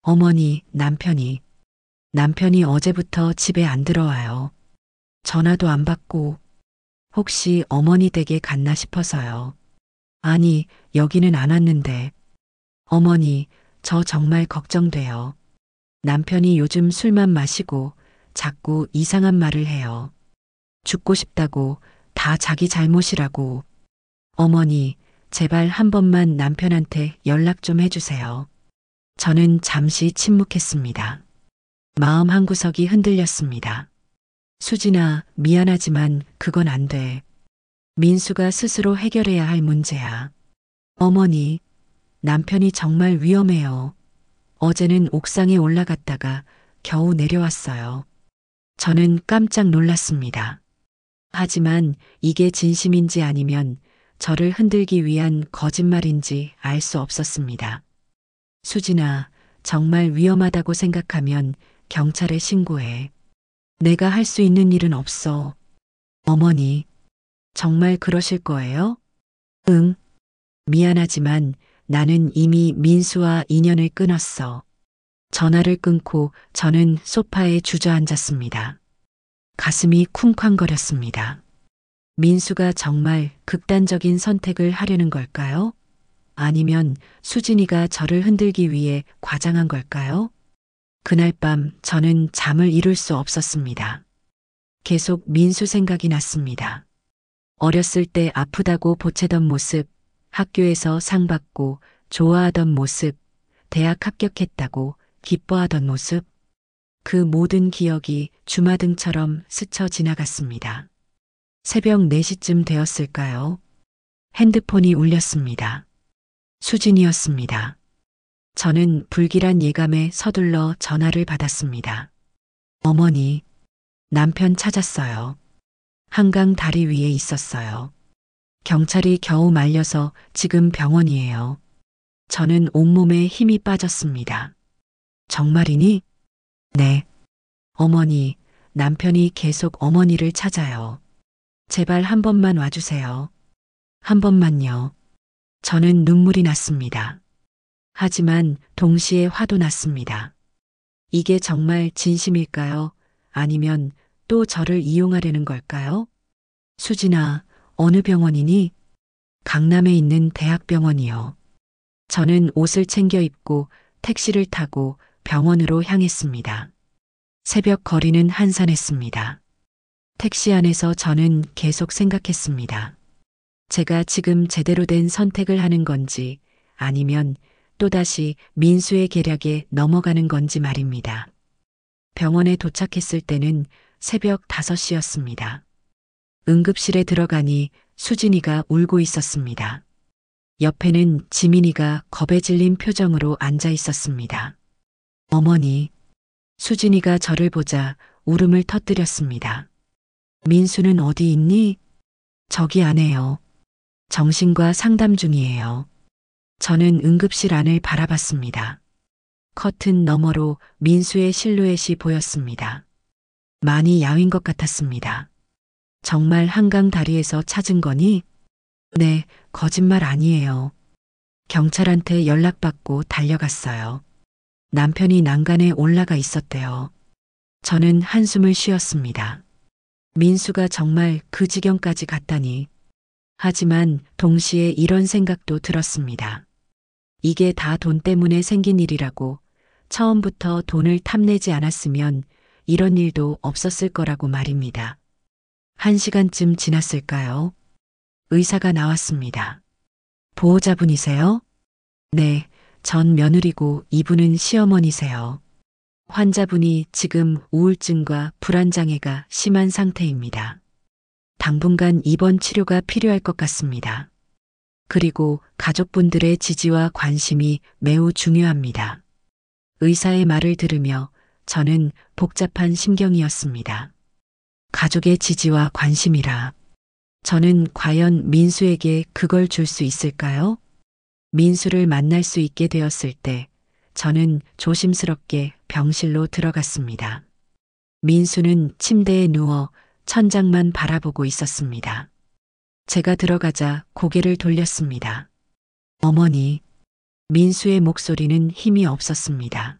어머니, 남편이 어제부터 집에 안 들어와요. 전화도 안 받고 혹시 어머니 댁에 갔나 싶어서요. 아니, 여기는 안 왔는데. 어머니, 저 정말 걱정돼요. 남편이 요즘 술만 마시고 자꾸 이상한 말을 해요. 죽고 싶다고, 다 자기 잘못이라고. 어머니, 제발 한 번만 남편한테 연락 좀 해주세요. 저는 잠시 침묵했습니다. 마음 한구석이 흔들렸습니다. 수진아, 미안하지만 그건 안 돼. 민수가 스스로 해결해야 할 문제야. 어머니, 남편이 정말 위험해요. 어제는 옥상에 올라갔다가 겨우 내려왔어요. 저는 깜짝 놀랐습니다. 하지만 이게 진심인지 아니면 저를 흔들기 위한 거짓말인지 알 수 없었습니다. 수진아, 정말 위험하다고 생각하면 경찰에 신고해. 내가 할 수 있는 일은 없어. 어머니, 정말 그러실 거예요? 응. 미안하지만 나는 이미 민수와 인연을 끊었어. 전화를 끊고 저는 소파에 주저앉았습니다. 가슴이 쿵쾅거렸습니다. 민수가 정말 극단적인 선택을 하려는 걸까요? 아니면 수진이가 저를 흔들기 위해 과장한 걸까요? 그날 밤 저는 잠을 이룰 수 없었습니다. 계속 민수 생각이 났습니다. 어렸을 때 아프다고 보채던 모습, 학교에서 상 받고 좋아하던 모습, 대학 합격했다고 기뻐하던 모습, 그 모든 기억이 주마등처럼 스쳐 지나갔습니다. 새벽 4시쯤 되었을까요? 핸드폰이 울렸습니다. 수진이었습니다. 저는 불길한 예감에 서둘러 전화를 받았습니다. 어머니, 남편 찾았어요. 한강 다리 위에 있었어요. 경찰이 겨우 말려서 지금 병원이에요. 저는 온몸에 힘이 빠졌습니다. 정말이니? 네. 어머니, 남편이 계속 어머니를 찾아요. 제발 한 번만 와주세요. 한 번만요. 저는 눈물이 났습니다. 하지만 동시에 화도 났습니다. 이게 정말 진심일까요? 아니면 또 저를 이용하려는 걸까요? 수진아, 어느 병원이니? 강남에 있는 대학병원이요. 저는 옷을 챙겨 입고 택시를 타고 병원으로 향했습니다. 새벽 거리는 한산했습니다. 택시 안에서 저는 계속 생각했습니다. 제가 지금 제대로 된 선택을 하는 건지 아니면 또다시 민수의 계략에 넘어가는 건지 말입니다. 병원에 도착했을 때는 새벽 5시였습니다. 응급실에 들어가니 수진이가 울고 있었습니다. 옆에는 지민이가 겁에 질린 표정으로 앉아 있었습니다. 어머니, 수진이가 저를 보자 울음을 터뜨렸습니다. 민수는 어디 있니? 저기 안에요. 정신과 상담 중이에요. 저는 응급실 안을 바라봤습니다. 커튼 너머로 민수의 실루엣이 보였습니다. 많이 야윈 것 같았습니다. 정말 한강 다리에서 찾은 거니? 네, 거짓말 아니에요. 경찰한테 연락받고 달려갔어요. 남편이 난간에 올라가 있었대요. 저는 한숨을 쉬었습니다. 민수가 정말 그 지경까지 갔다니. 하지만 동시에 이런 생각도 들었습니다. 이게 다 돈 때문에 생긴 일이라고, 처음부터 돈을 탐내지 않았으면 이런 일도 없었을 거라고 말입니다. 1시간쯤 지났을까요? 의사가 나왔습니다. 보호자분이세요? 네, 전 며느리고 이분은 시어머니세요. 환자분이 지금 우울증과 불안장애가 심한 상태입니다. 당분간 입원 치료가 필요할 것 같습니다. 그리고 가족분들의 지지와 관심이 매우 중요합니다. 의사의 말을 들으며 저는 복잡한 심경이었습니다. 가족의 지지와 관심이라. 저는 과연 민수에게 그걸 줄 수 있을까요? 민수를 만날 수 있게 되었을 때 저는 조심스럽게 병실로 들어갔습니다. 민수는 침대에 누워 천장만 바라보고 있었습니다. 제가 들어가자 고개를 돌렸습니다. 어머니, 민수의 목소리는 힘이 없었습니다.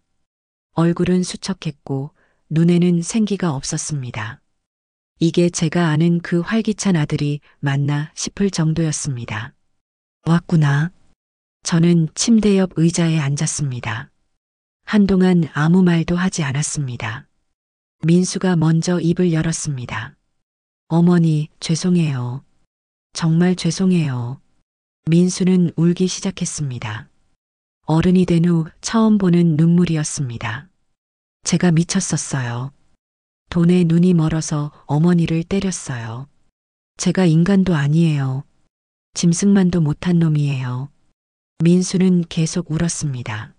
얼굴은 수척했고 눈에는 생기가 없었습니다. 이게 제가 아는 그 활기찬 아들이 맞나 싶을 정도였습니다. 왔구나. 저는 침대 옆 의자에 앉았습니다. 한동안 아무 말도 하지 않았습니다. 민수가 먼저 입을 열었습니다. 어머니, 죄송해요. 정말 죄송해요. 민수는 울기 시작했습니다. 어른이 된 후 처음 보는 눈물이었습니다. 제가 미쳤었어요. 돈에 눈이 멀어서 어머니를 때렸어요. 제가 인간도 아니에요. 짐승만도 못한 놈이에요. 민수는 계속 울었습니다.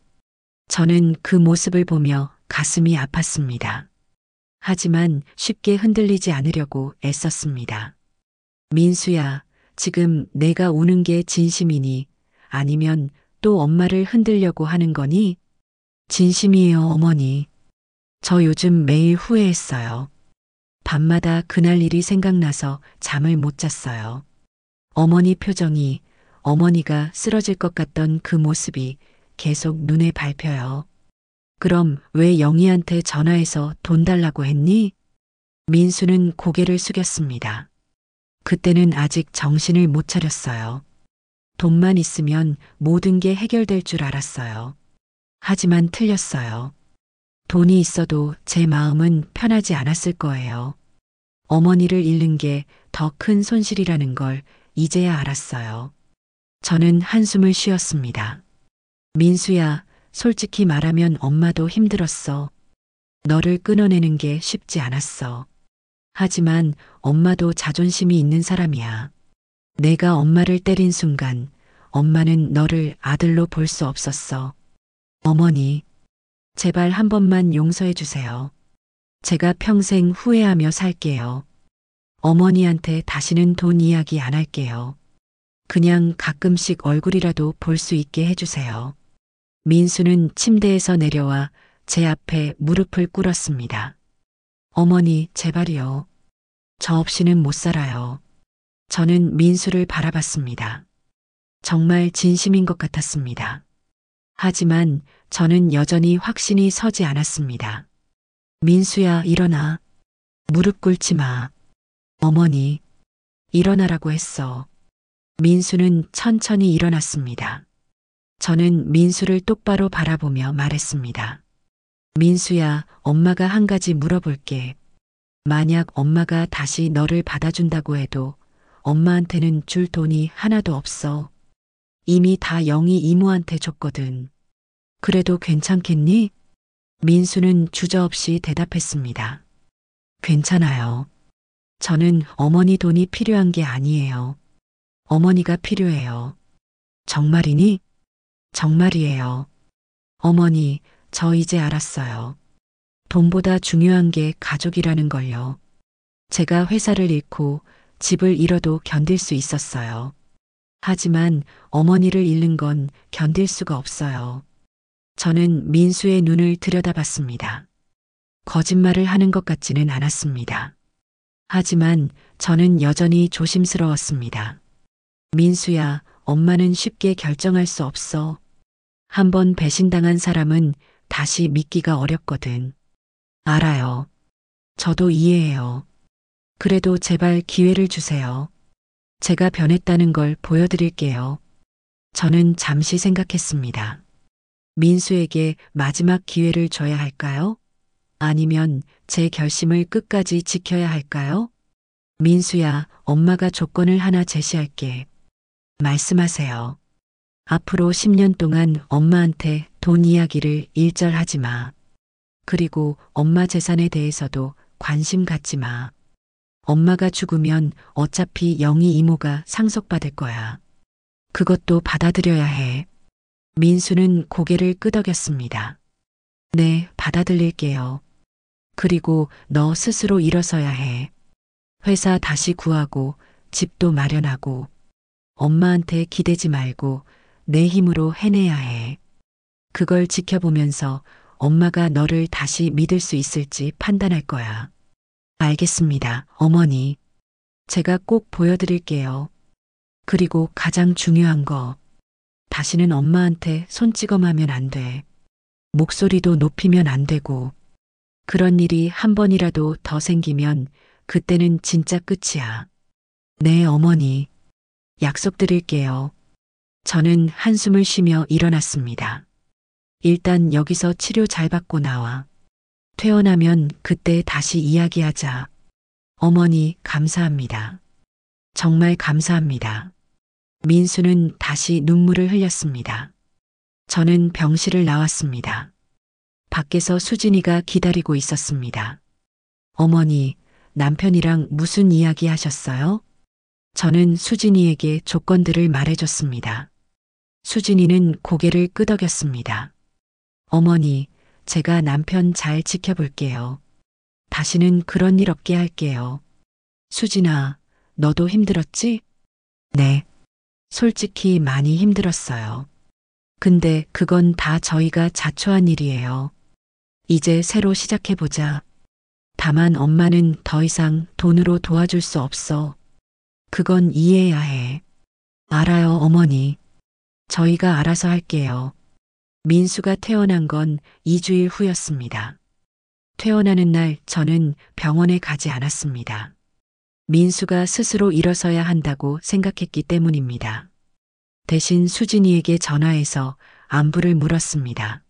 저는 그 모습을 보며 가슴이 아팠습니다. 하지만 쉽게 흔들리지 않으려고 애썼습니다. 민수야, 지금 내가 우는 게 진심이니? 아니면 또 엄마를 흔들려고 하는 거니? 진심이에요, 어머니. 저 요즘 매일 후회했어요. 밤마다 그날 일이 생각나서 잠을 못 잤어요. 어머니 표정이, 어머니가 쓰러질 것 같던 그 모습이 계속 눈에 밟혀요. 그럼 왜 영희한테 전화해서 돈 달라고 했니? 민수는 고개를 숙였습니다. 그때는 아직 정신을 못 차렸어요. 돈만 있으면 모든 게 해결될 줄 알았어요. 하지만 틀렸어요. 돈이 있어도 제 마음은 편하지 않았을 거예요. 어머니를 잃는 게 더 큰 손실이라는 걸 이제야 알았어요. 저는 한숨을 쉬었습니다. 민수야, 솔직히 말하면 엄마도 힘들었어. 너를 끊어내는 게 쉽지 않았어. 하지만 엄마도 자존심이 있는 사람이야. 내가 엄마를 때린 순간 엄마는 너를 아들로 볼 수 없었어. 어머니, 제발 한 번만 용서해 주세요. 제가 평생 후회하며 살게요. 어머니한테 다시는 돈 이야기 안 할게요. 그냥 가끔씩 얼굴이라도 볼 수 있게 해주세요. 민수는 침대에서 내려와 제 앞에 무릎을 꿇었습니다. 어머니, 제발이요. 저 없이는 못 살아요. 저는 민수를 바라봤습니다. 정말 진심인 것 같았습니다. 하지만 저는 여전히 확신이 서지 않았습니다. 민수야, 일어나. 무릎 꿇지 마. 어머니, 일어나라고 했어. 민수는 천천히 일어났습니다. 저는 민수를 똑바로 바라보며 말했습니다. 민수야, 엄마가 한 가지 물어볼게. 만약 엄마가 다시 너를 받아준다고 해도 엄마한테는 줄 돈이 하나도 없어. 이미 다 영희 이모한테 줬거든. 그래도 괜찮겠니? 민수는 주저없이 대답했습니다. 괜찮아요. 저는 어머니 돈이 필요한 게 아니에요. 어머니가 필요해요. 정말이니? 정말이에요. 어머니, 저 이제 알았어요. 돈보다 중요한 게 가족이라는 걸요. 제가 회사를 잃고 집을 잃어도 견딜 수 있었어요. 하지만 어머니를 잃는 건 견딜 수가 없어요. 저는 민수의 눈을 들여다봤습니다. 거짓말을 하는 것 같지는 않았습니다. 하지만 저는 여전히 조심스러웠습니다. 민수야, 엄마는 쉽게 결정할 수 없어. 한번 배신당한 사람은 다시 믿기가 어렵거든. 알아요. 저도 이해해요. 그래도 제발 기회를 주세요. 제가 변했다는 걸 보여드릴게요. 저는 잠시 생각했습니다. 민수에게 마지막 기회를 줘야 할까요? 아니면 제 결심을 끝까지 지켜야 할까요? 민수야, 엄마가 조건을 하나 제시할게. 말씀하세요. 앞으로 10년 동안 엄마한테 돈 이야기를 일절하지 마. 그리고 엄마 재산에 대해서도 관심 갖지 마. 엄마가 죽으면 어차피 영희 이모가 상속받을 거야. 그것도 받아들여야 해. 민수는 고개를 끄덕였습니다. 네, 받아들일게요. 그리고 너 스스로 일어서야 해. 회사 다시 구하고 집도 마련하고 엄마한테 기대지 말고 내 힘으로 해내야 해. 그걸 지켜보면서 엄마가 너를 다시 믿을 수 있을지 판단할 거야. 알겠습니다, 어머니. 제가 꼭 보여드릴게요. 그리고 가장 중요한 거. 다시는 엄마한테 손찌검하면 안 돼. 목소리도 높이면 안 되고. 그런 일이 한 번이라도 더 생기면 그때는 진짜 끝이야. 네, 어머니. 약속드릴게요. 저는 한숨을 쉬며 일어났습니다. 일단 여기서 치료 잘 받고 나와. 퇴원하면 그때 다시 이야기하자. 어머니, 감사합니다. 정말 감사합니다. 민수는 다시 눈물을 흘렸습니다. 저는 병실을 나왔습니다. 밖에서 수진이가 기다리고 있었습니다. 어머니, 남편이랑 무슨 이야기 하셨어요? 저는 수진이에게 조건들을 말해줬습니다. 수진이는 고개를 끄덕였습니다. 어머니, 제가 남편 잘 지켜볼게요. 다시는 그런 일 없게 할게요. 수진아, 너도 힘들었지? 네. 솔직히 많이 힘들었어요. 근데 그건 다 저희가 자초한 일이에요. 이제 새로 시작해보자. 다만 엄마는 더 이상 돈으로 도와줄 수 없어. 그건 이해해야 해. 알아요, 어머니. 저희가 알아서 할게요. 민수가 퇴원한 건 2주일 후였습니다. 퇴원하는 날 저는 병원에 가지 않았습니다. 민수가 스스로 일어서야 한다고 생각했기 때문입니다. 대신 수진이에게 전화해서 안부를 물었습니다.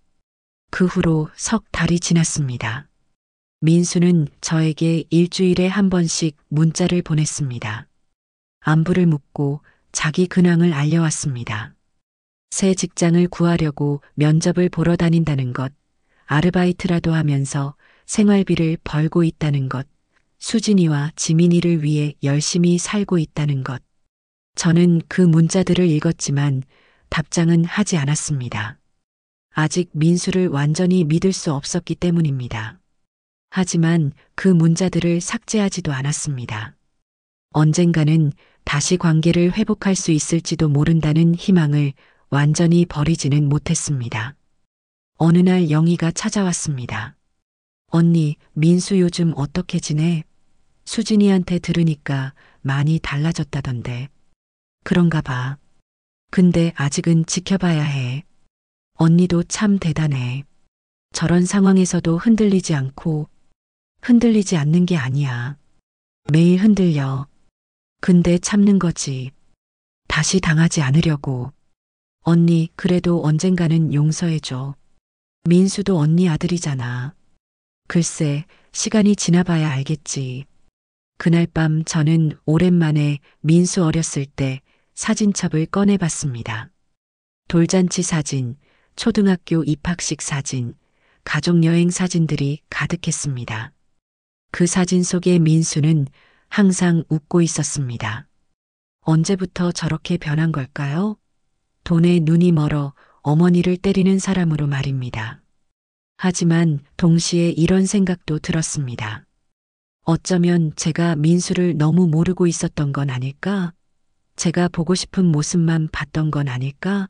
그 후로 석 달이 지났습니다. 민수는 저에게 일주일에 한 번씩 문자를 보냈습니다. 안부를 묻고 자기 근황을 알려왔습니다. 새 직장을 구하려고 면접을 보러 다닌다는 것, 아르바이트라도 하면서 생활비를 벌고 있다는 것, 수진이와 지민이를 위해 열심히 살고 있다는 것. 저는 그 문자들을 읽었지만 답장은 하지 않았습니다. 아직 민수를 완전히 믿을 수 없었기 때문입니다. 하지만 그 문자들을 삭제하지도 않았습니다. 언젠가는 다시 관계를 회복할 수 있을지도 모른다는 희망을 완전히 버리지는 못했습니다. 어느 날 영희가 찾아왔습니다. 언니, 민수 요즘 어떻게 지내? 수진이한테 들으니까 많이 달라졌다던데. 그런가 봐. 근데 아직은 지켜봐야 해. 언니도 참 대단해. 저런 상황에서도 흔들리지 않고, 흔들리지 않는 게 아니야. 매일 흔들려. 근데 참는 거지. 다시 당하지 않으려고. 언니, 그래도 언젠가는 용서해줘. 민수도 언니 아들이잖아. 글쎄, 시간이 지나봐야 알겠지. 그날 밤 저는 오랜만에 민수 어렸을 때 사진첩을 꺼내봤습니다. 돌잔치 사진, 초등학교 입학식 사진, 가족여행 사진들이 가득했습니다. 그 사진 속의 민수는 항상 웃고 있었습니다. 언제부터 저렇게 변한 걸까요? 돈에 눈이 멀어 어머니를 때리는 사람으로 말입니다. 하지만 동시에 이런 생각도 들었습니다. 어쩌면 제가 민수를 너무 모르고 있었던 건 아닐까? 제가 보고 싶은 모습만 봤던 건 아닐까?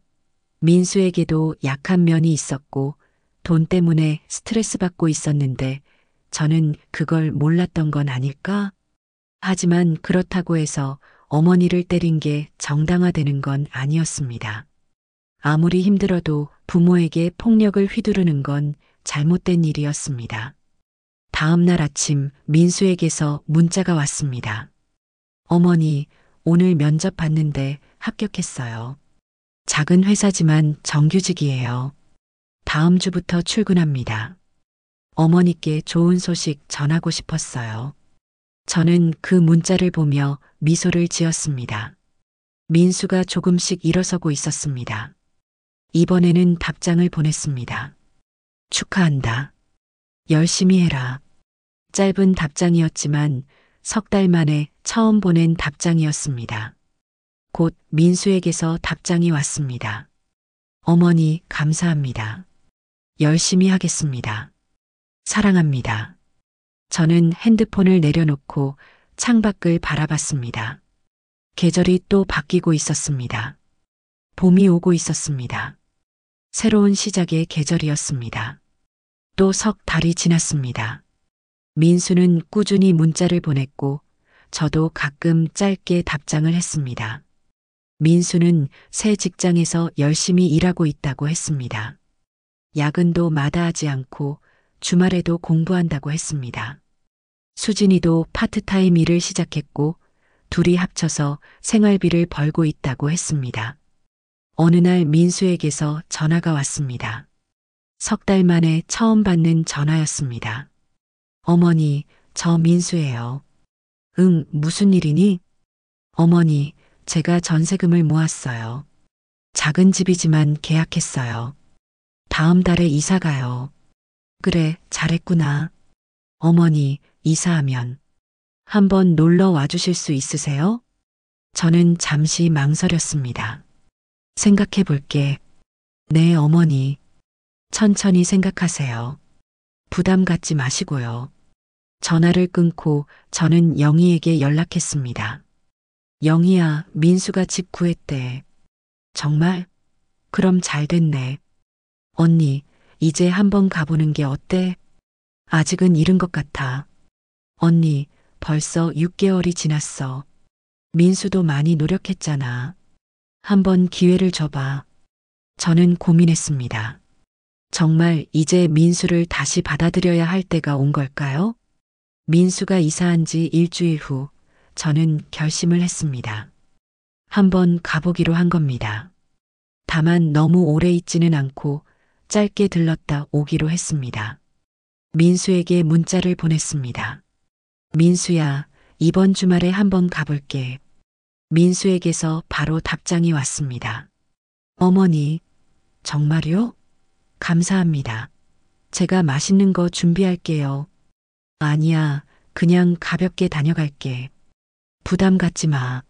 민수에게도 약한 면이 있었고 돈 때문에 스트레스 받고 있었는데 저는 그걸 몰랐던 건 아닐까? 하지만 그렇다고 해서 어머니를 때린 게 정당화되는 건 아니었습니다. 아무리 힘들어도 부모에게 폭력을 휘두르는 건 잘못된 일이었습니다. 다음 날 아침 민수에게서 문자가 왔습니다. 어머니, 오늘 면접 봤는데 합격했어요. 작은 회사지만 정규직이에요. 다음 주부터 출근합니다. 어머니께 좋은 소식 전하고 싶었어요. 저는 그 문자를 보며 미소를 지었습니다. 민수가 조금씩 일어서고 있었습니다. 이번에는 답장을 보냈습니다. 축하한다. 열심히 해라. 짧은 답장이었지만 석 달 만에 처음 보낸 답장이었습니다. 곧 민수에게서 답장이 왔습니다. 어머니, 감사합니다. 열심히 하겠습니다. 사랑합니다. 저는 핸드폰을 내려놓고 창밖을 바라봤습니다. 계절이 또 바뀌고 있었습니다. 봄이 오고 있었습니다. 새로운 시작의 계절이었습니다. 또 석 달이 지났습니다. 민수는 꾸준히 문자를 보냈고 저도 가끔 짧게 답장을 했습니다. 민수는 새 직장에서 열심히 일하고 있다고 했습니다. 야근도 마다하지 않고 주말에도 공부한다고 했습니다. 수진이도 파트타임 일을 시작했고 둘이 합쳐서 생활비를 벌고 있다고 했습니다. 어느 날 민수에게서 전화가 왔습니다. 석 달 만에 처음 받는 전화였습니다. 어머니, 저 민수예요. 응, 무슨 일이니? 어머니, 제가 전세금을 모았어요. 작은 집이지만 계약했어요. 다음 달에 이사 가요. 그래, 잘했구나. 어머니, 이사하면 한번 놀러 와주실 수 있으세요? 저는 잠시 망설였습니다. 생각해 볼게. 네, 어머니. 천천히 생각하세요. 부담 갖지 마시고요. 전화를 끊고 저는 영희에게 연락했습니다. 영희야, 민수가 집 구했대. 정말? 그럼 잘 됐네. 언니, 이제 한번 가보는 게 어때? 아직은 이른 것 같아. 언니, 벌써 6개월이 지났어. 민수도 많이 노력했잖아. 한번 기회를 줘봐. 저는 고민했습니다. 정말 이제 민수를 다시 받아들여야 할 때가 온 걸까요? 민수가 이사한 지 일주일 후 저는 결심을 했습니다. 한번 가보기로 한 겁니다. 다만 너무 오래 있지는 않고 짧게 들렀다 오기로 했습니다. 민수에게 문자를 보냈습니다. 민수야, 이번 주말에 한번 가볼게. 민수에게서 바로 답장이 왔습니다. 어머니, 정말요? 감사합니다. 제가 맛있는 거 준비할게요. 아니야, 그냥 가볍게 다녀갈게. 부담 갖지 마.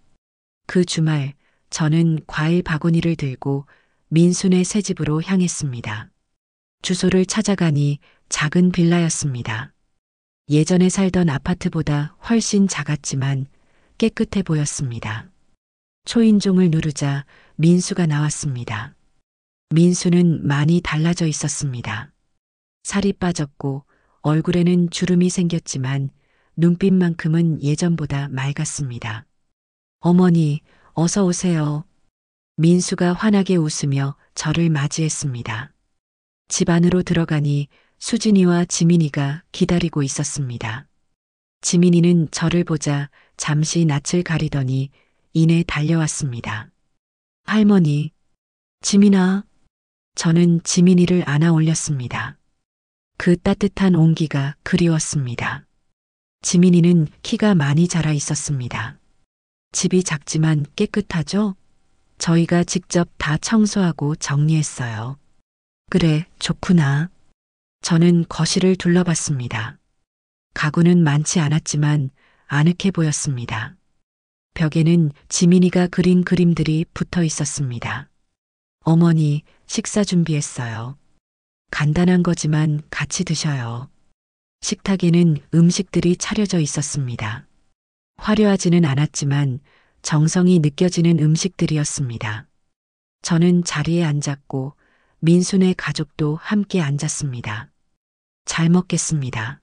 그 주말, 저는 과일 바구니를 들고 민수네 새 집으로 향했습니다. 주소를 찾아가니 작은 빌라였습니다. 예전에 살던 아파트보다 훨씬 작았지만 깨끗해 보였습니다. 초인종을 누르자 민수가 나왔습니다. 민수는 많이 달라져 있었습니다. 살이 빠졌고 얼굴에는 주름이 생겼지만 눈빛만큼은 예전보다 맑았습니다. 어머니, 어서 오세요. 민수가 환하게 웃으며 저를 맞이했습니다. 집 안으로 들어가니 수진이와 지민이가 기다리고 있었습니다. 지민이는 저를 보자 잠시 낯을 가리더니 이내 달려왔습니다. 할머니, 지민아. 저는 지민이를 안아 올렸습니다. 그 따뜻한 온기가 그리웠습니다. 지민이는 키가 많이 자라 있었습니다. 집이 작지만 깨끗하죠? 저희가 직접 다 청소하고 정리했어요. 그래, 좋구나. 저는 거실을 둘러봤습니다. 가구는 많지 않았지만 아늑해 보였습니다. 벽에는 지민이가 그린 그림들이 붙어 있었습니다. 어머니, 식사 준비했어요. 간단한 거지만 같이 드셔요. 식탁에는 음식들이 차려져 있었습니다. 화려하지는 않았지만 정성이 느껴지는 음식들이었습니다. 저는 자리에 앉았고 민수네 가족도 함께 앉았습니다. 잘 먹겠습니다.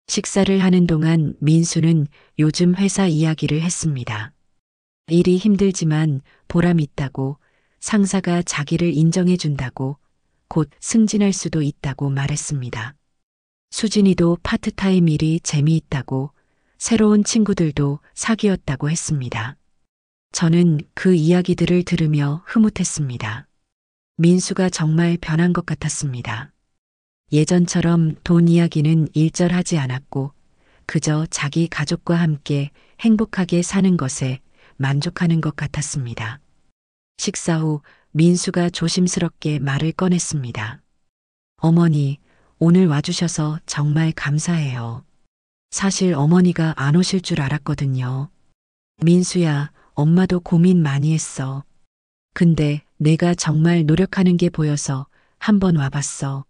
식사를 하는 동안 민수는 요즘 회사 이야기를 했습니다. 일이 힘들지만 보람 있다고, 상사가 자기를 인정해 준다고, 곧 승진할 수도 있다고 말했습니다. 수진이도 파트타임 일이 재미있다고, 새로운 친구들도 사귀었다고 했습니다. 저는 그 이야기들을 들으며 흐뭇했습니다. 민수가 정말 변한 것 같았습니다. 예전처럼 돈 이야기는 일절하지 않았고 그저 자기 가족과 함께 행복하게 사는 것에 만족하는 것 같았습니다. 식사 후 민수가 조심스럽게 말을 꺼냈습니다. 어머니, 오늘 와주셔서 정말 감사해요. 사실 어머니가 안 오실 줄 알았거든요. 민수야, 엄마도 고민 많이 했어. 근데 내가 정말 노력하는 게 보여서 한번 와봤어.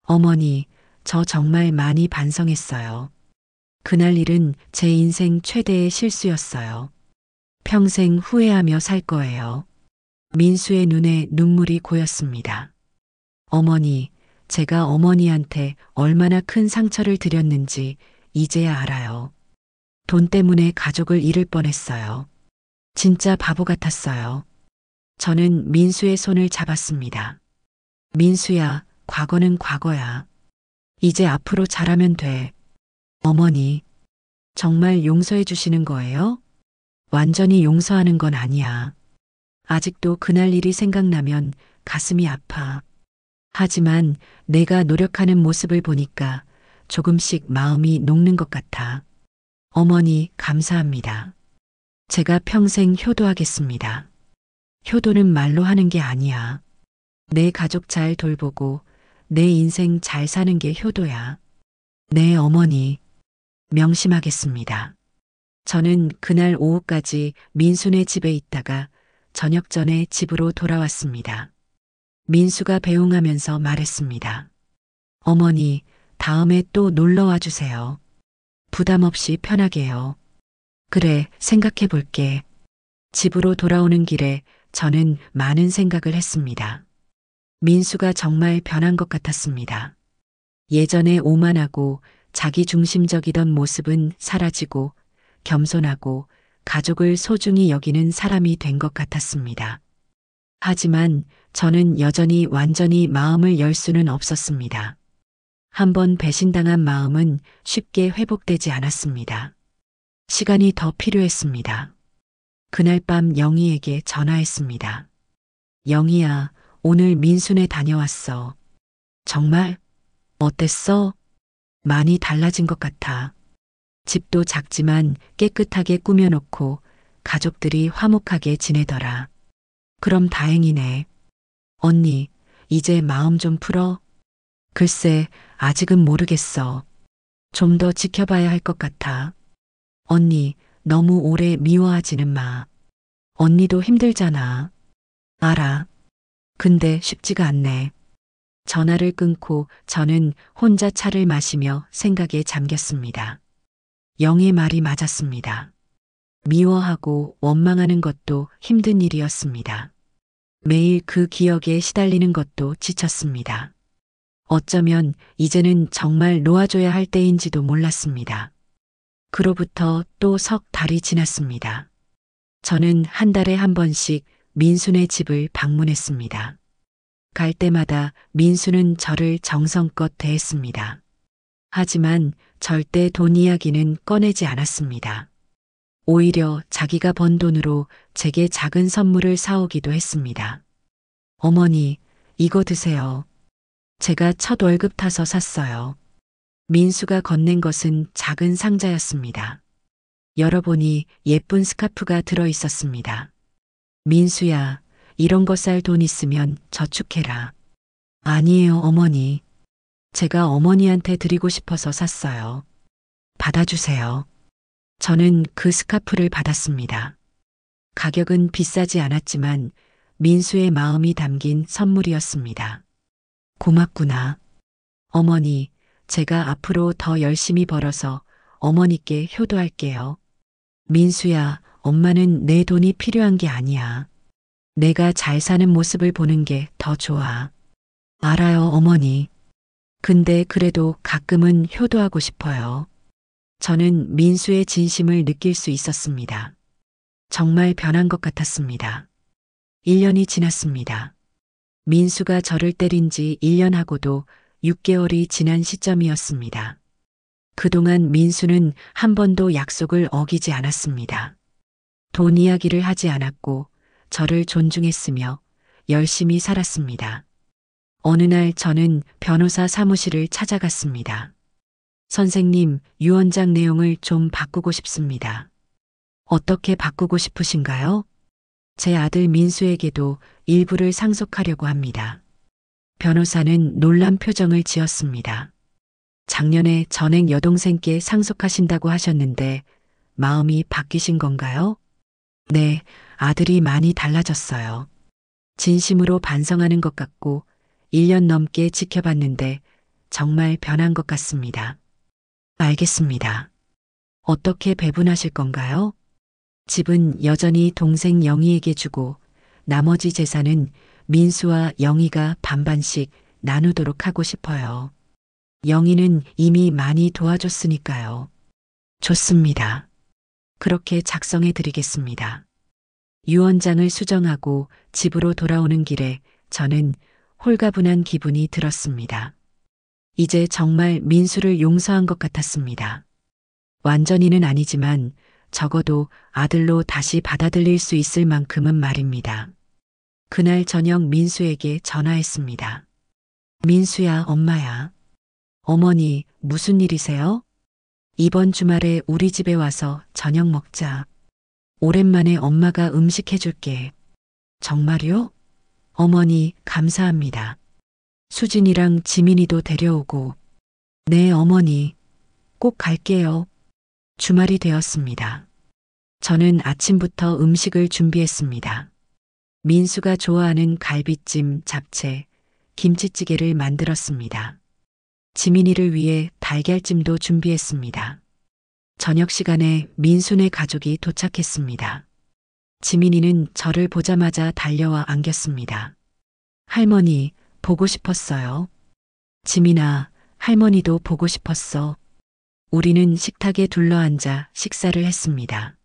어머니, 저 정말 많이 반성했어요. 그날 일은 제 인생 최대의 실수였어요. 평생 후회하며 살 거예요. 민수의 눈에 눈물이 고였습니다. 어머니, 제가 어머니한테 얼마나 큰 상처를 드렸는지 이제야 알아요. 돈 때문에 가족을 잃을 뻔했어요. 진짜 바보 같았어요. 저는 민수의 손을 잡았습니다. 민수야, 과거는 과거야. 이제 앞으로 잘하면 돼. 어머니, 정말 용서해 주시는 거예요? 완전히 용서하는 건 아니야. 아직도 그날 일이 생각나면 가슴이 아파. 하지만 내가 노력하는 모습을 보니까 조금씩 마음이 녹는 것 같아. 어머니, 감사합니다. 제가 평생 효도하겠습니다. 효도는 말로 하는 게 아니야. 내 가족 잘 돌보고 내 인생 잘 사는 게 효도야. 네, 어머니. 명심하겠습니다. 저는 그날 오후까지 민수네 집에 있다가 저녁 전에 집으로 돌아왔습니다. 민수가 배웅하면서 말했습니다. 어머니, 다음에 또 놀러 와 주세요. 부담 없이 편하게요. 그래, 생각해 볼게. 집으로 돌아오는 길에 저는 많은 생각을 했습니다. 민수가 정말 변한 것 같았습니다. 예전에 오만하고 자기 중심적이던 모습은 사라지고 겸손하고 가족을 소중히 여기는 사람이 된 것 같았습니다. 하지만 저는 여전히 완전히 마음을 열 수는 없었습니다. 한번 배신당한 마음은 쉽게 회복되지 않았습니다. 시간이 더 필요했습니다. 그날 밤 영희에게 전화했습니다. 영희야, 오늘 민수네 다녀왔어. 정말? 어땠어? 많이 달라진 것 같아. 집도 작지만 깨끗하게 꾸며놓고 가족들이 화목하게 지내더라. 그럼 다행이네. 언니, 이제 마음 좀 풀어? 글쎄, 아직은 모르겠어. 좀 더 지켜봐야 할 것 같아. 언니, 너무 오래 미워하지는 마. 언니도 힘들잖아. 알아. 근데 쉽지가 않네. 전화를 끊고 저는 혼자 차를 마시며 생각에 잠겼습니다. 영의 말이 맞았습니다. 미워하고 원망하는 것도 힘든 일이었습니다. 매일 그 기억에 시달리는 것도 지쳤습니다. 어쩌면 이제는 정말 놓아줘야 할 때인지도 몰랐습니다. 그로부터 또 석 달이 지났습니다. 저는 한 달에 한 번씩 민수네 집을 방문했습니다. 갈 때마다 민수는 저를 정성껏 대했습니다. 하지만 절대 돈 이야기는 꺼내지 않았습니다. 오히려 자기가 번 돈으로 제게 작은 선물을 사오기도 했습니다. 어머니, 이거 드세요. 제가 첫 월급 타서 샀어요. 민수가 건넨 것은 작은 상자였습니다. 열어보니 예쁜 스카프가 들어 있었습니다. 민수야, 이런 거 쌀 돈 있으면 저축해라. 아니에요, 어머니. 제가 어머니한테 드리고 싶어서 샀어요. 받아주세요. 저는 그 스카프를 받았습니다. 가격은 비싸지 않았지만 민수의 마음이 담긴 선물이었습니다. 고맙구나. 어머니, 제가 앞으로 더 열심히 벌어서 어머니께 효도할게요. 민수야, 엄마는 내 돈이 필요한 게 아니야. 내가 잘 사는 모습을 보는 게 더 좋아. 알아요, 어머니. 근데 그래도 가끔은 효도하고 싶어요. 저는 민수의 진심을 느낄 수 있었습니다. 정말 변한 것 같았습니다. 1년이 지났습니다. 민수가 저를 때린 지 1년하고도 6개월이 지난 시점이었습니다. 그동안 민수는 한 번도 약속을 어기지 않았습니다. 돈 이야기를 하지 않았고 저를 존중했으며 열심히 살았습니다. 어느 날 저는 변호사 사무실을 찾아갔습니다. 선생님, 유언장 내용을 좀 바꾸고 싶습니다. 어떻게 바꾸고 싶으신가요? 제 아들 민수에게도 일부를 상속하려고 합니다. 변호사는 놀란 표정을 지었습니다. 작년에 전액 여동생께 상속하신다고 하셨는데 마음이 바뀌신 건가요? 네, 아들이 많이 달라졌어요. 진심으로 반성하는 것 같고 1년 넘게 지켜봤는데 정말 변한 것 같습니다. 알겠습니다. 어떻게 배분하실 건가요? 집은 여전히 동생 영희에게 주고 나머지 재산은 민수와 영희가 반반씩 나누도록 하고 싶어요. 영희는 이미 많이 도와줬으니까요. 좋습니다. 그렇게 작성해 드리겠습니다. 유언장을 수정하고 집으로 돌아오는 길에 저는 홀가분한 기분이 들었습니다. 이제 정말 민수를 용서한 것 같았습니다. 완전히는 아니지만 적어도 아들로 다시 받아들일 수 있을 만큼은 말입니다. 그날 저녁 민수에게 전화했습니다. 민수야, 엄마야. 어머니, 무슨 일이세요? 이번 주말에 우리 집에 와서 저녁 먹자. 오랜만에 엄마가 음식 해줄게. 정말요? 어머니, 감사합니다. 수진이랑 지민이도 데려오고. 네, 어머니. 꼭 갈게요. 주말이 되었습니다. 저는 아침부터 음식을 준비했습니다. 민수가 좋아하는 갈비찜, 잡채, 김치찌개를 만들었습니다. 지민이를 위해 달걀찜도 준비했습니다. 저녁 시간에 민수네 가족이 도착했습니다. 지민이는 저를 보자마자 달려와 안겼습니다. 할머니, 보고 싶었어요. 지민아, 할머니도 보고 싶었어. 우리는 식탁에 둘러앉아 식사를 했습니다.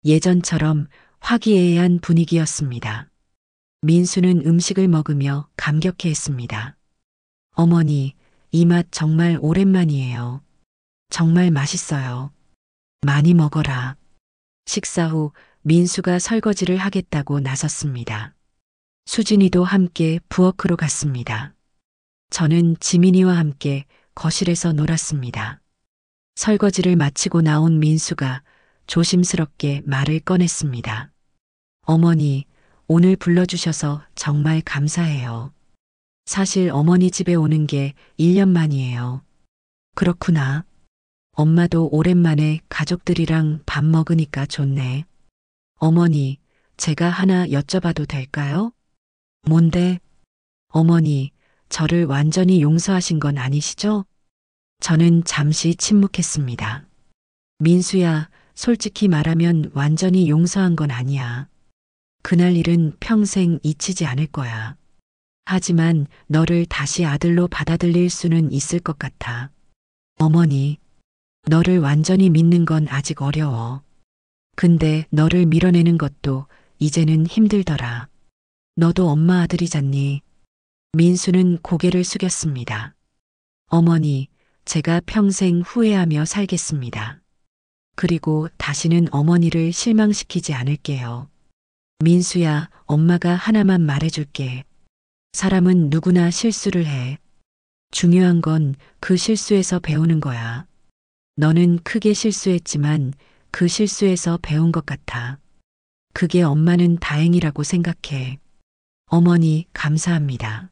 예전처럼 화기애애한 분위기였습니다. 민수는 음식을 먹으며 감격해했습니다. 어머니, 이 맛 정말 오랜만이에요. 정말 맛있어요. 많이 먹어라. 식사 후 민수가 설거지를 하겠다고 나섰습니다. 수진이도 함께 부엌으로 갔습니다. 저는 지민이와 함께 거실에서 놀았습니다. 설거지를 마치고 나온 민수가 조심스럽게 말을 꺼냈습니다. 어머니, 오늘 불러주셔서 정말 감사해요. 사실 어머니 집에 오는 게 1년 만이에요. 그렇구나. 엄마도 오랜만에 가족들이랑 밥 먹으니까 좋네. 어머니, 제가 하나 여쭤봐도 될까요? 뭔데? 어머니, 저를 완전히 용서하신 건 아니시죠? 저는 잠시 침묵했습니다. 민수야, 솔직히 말하면 완전히 용서한 건 아니야. 그날 일은 평생 잊히지 않을 거야. 하지만 너를 다시 아들로 받아들일 수는 있을 것 같아. 어머니, 너를 완전히 믿는 건 아직 어려워. 근데 너를 밀어내는 것도 이제는 힘들더라. 너도 엄마 아들이잖니. 민수는 고개를 숙였습니다. 어머니, 제가 평생 후회하며 살겠습니다. 그리고 다시는 어머니를 실망시키지 않을게요. 민수야, 엄마가 하나만 말해줄게. 사람은 누구나 실수를 해. 중요한 건 그 실수에서 배우는 거야. 너는 크게 실수했지만 그 실수에서 배운 것 같아. 그게 엄마는 다행이라고 생각해. 어머니, 감사합니다.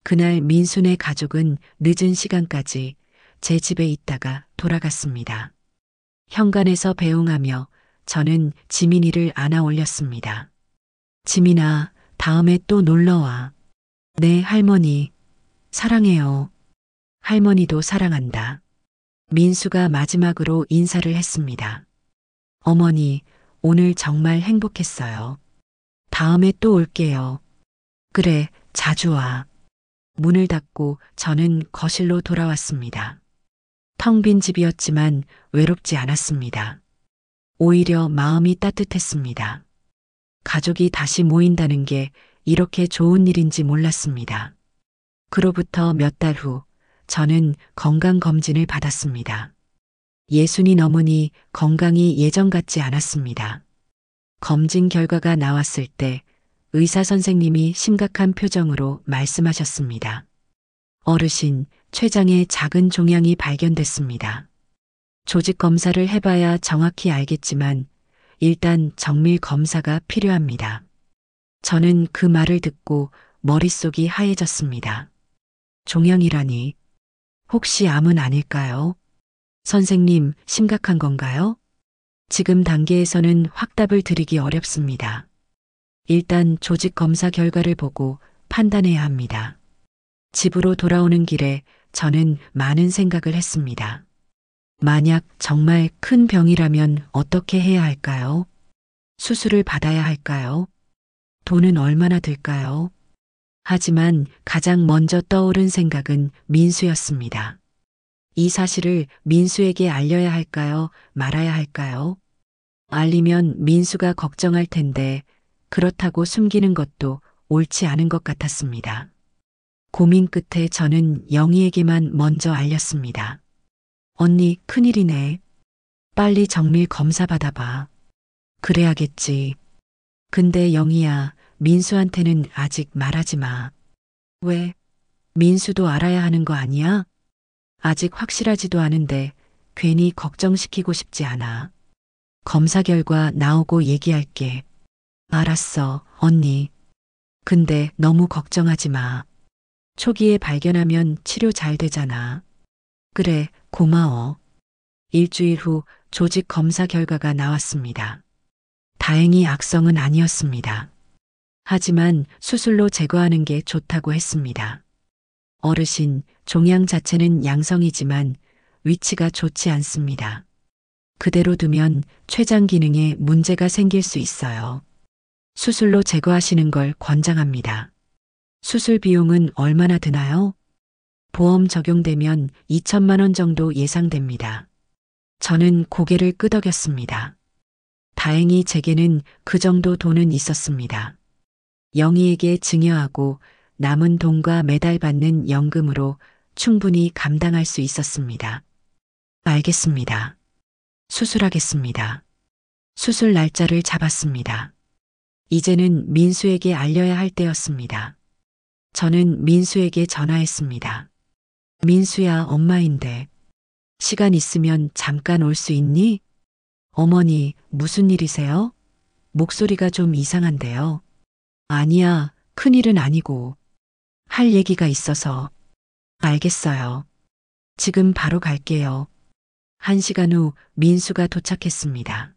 그날 민수네 가족은 늦은 시간까지 제 집에 있다가 돌아갔습니다. 현관에서 배웅하며 저는 지민이를 안아 올렸습니다. 지민아, 다음에 또 놀러와. 네, 할머니. 사랑해요. 할머니도 사랑한다. 민수가 마지막으로 인사를 했습니다. 어머니, 오늘 정말 행복했어요. 다음에 또 올게요. 그래, 자주 와. 문을 닫고 저는 거실로 돌아왔습니다. 텅 빈 집이었지만 외롭지 않았습니다. 오히려 마음이 따뜻했습니다. 가족이 다시 모인다는 게 이렇게 좋은 일인지 몰랐습니다. 그로부터 몇 달 후 저는 건강검진을 받았습니다. 60이 넘으니 건강이 예전 같지 않았습니다. 검진 결과가 나왔을 때 의사 선생님이 심각한 표정으로 말씀하셨습니다. 어르신, 췌장에 작은 종양이 발견됐습니다. 조직 검사를 해봐야 정확히 알겠지만 일단 정밀 검사가 필요합니다. 저는 그 말을 듣고 머릿속이 하얘졌습니다. 종양이라니. 혹시 암은 아닐까요? 선생님, 심각한 건가요? 지금 단계에서는 확답을 드리기 어렵습니다. 일단 조직 검사 결과를 보고 판단해야 합니다. 집으로 돌아오는 길에 저는 많은 생각을 했습니다. 만약 정말 큰 병이라면 어떻게 해야 할까요? 수술을 받아야 할까요? 돈은 얼마나 들까요? 하지만 가장 먼저 떠오른 생각은 민수였습니다. 이 사실을 민수에게 알려야 할까요? 말아야 할까요? 알리면 민수가 걱정할 텐데 그렇다고 숨기는 것도 옳지 않은 것 같았습니다. 고민 끝에 저는 영희에게만 먼저 알렸습니다. 언니, 큰일이네. 빨리 정밀 검사 받아봐. 그래야겠지. 근데 영희야, 민수한테는 아직 말하지 마. 왜? 민수도 알아야 하는 거 아니야? 아직 확실하지도 않은데 괜히 걱정시키고 싶지 않아. 검사 결과 나오고 얘기할게. 알았어, 언니. 근데 너무 걱정하지 마. 초기에 발견하면 치료 잘 되잖아. 그래, 고마워. 일주일 후 조직 검사 결과가 나왔습니다. 다행히 악성은 아니었습니다. 하지만 수술로 제거하는 게 좋다고 했습니다. 어르신, 종양 자체는 양성이지만 위치가 좋지 않습니다. 그대로 두면 췌장 기능에 문제가 생길 수 있어요. 수술로 제거하시는 걸 권장합니다. 수술 비용은 얼마나 드나요? 보험 적용되면 2천만 원 정도 예상됩니다. 저는 고개를 끄덕였습니다. 다행히 제게는 그 정도 돈은 있었습니다. 영희에게 증여하고 남은 돈과 매달 받는 연금으로 충분히 감당할 수 있었습니다. 알겠습니다. 수술하겠습니다. 수술 날짜를 잡았습니다. 이제는 민수에게 알려야 할 때였습니다. 저는 민수에게 전화했습니다. 민수야, 엄마인데. 시간 있으면 잠깐 올 수 있니? 어머니, 무슨 일이세요? 목소리가 좀 이상한데요. 아니야, 큰일은 아니고. 할 얘기가 있어서. 알겠어요. 지금 바로 갈게요. 1시간 후 민수가 도착했습니다.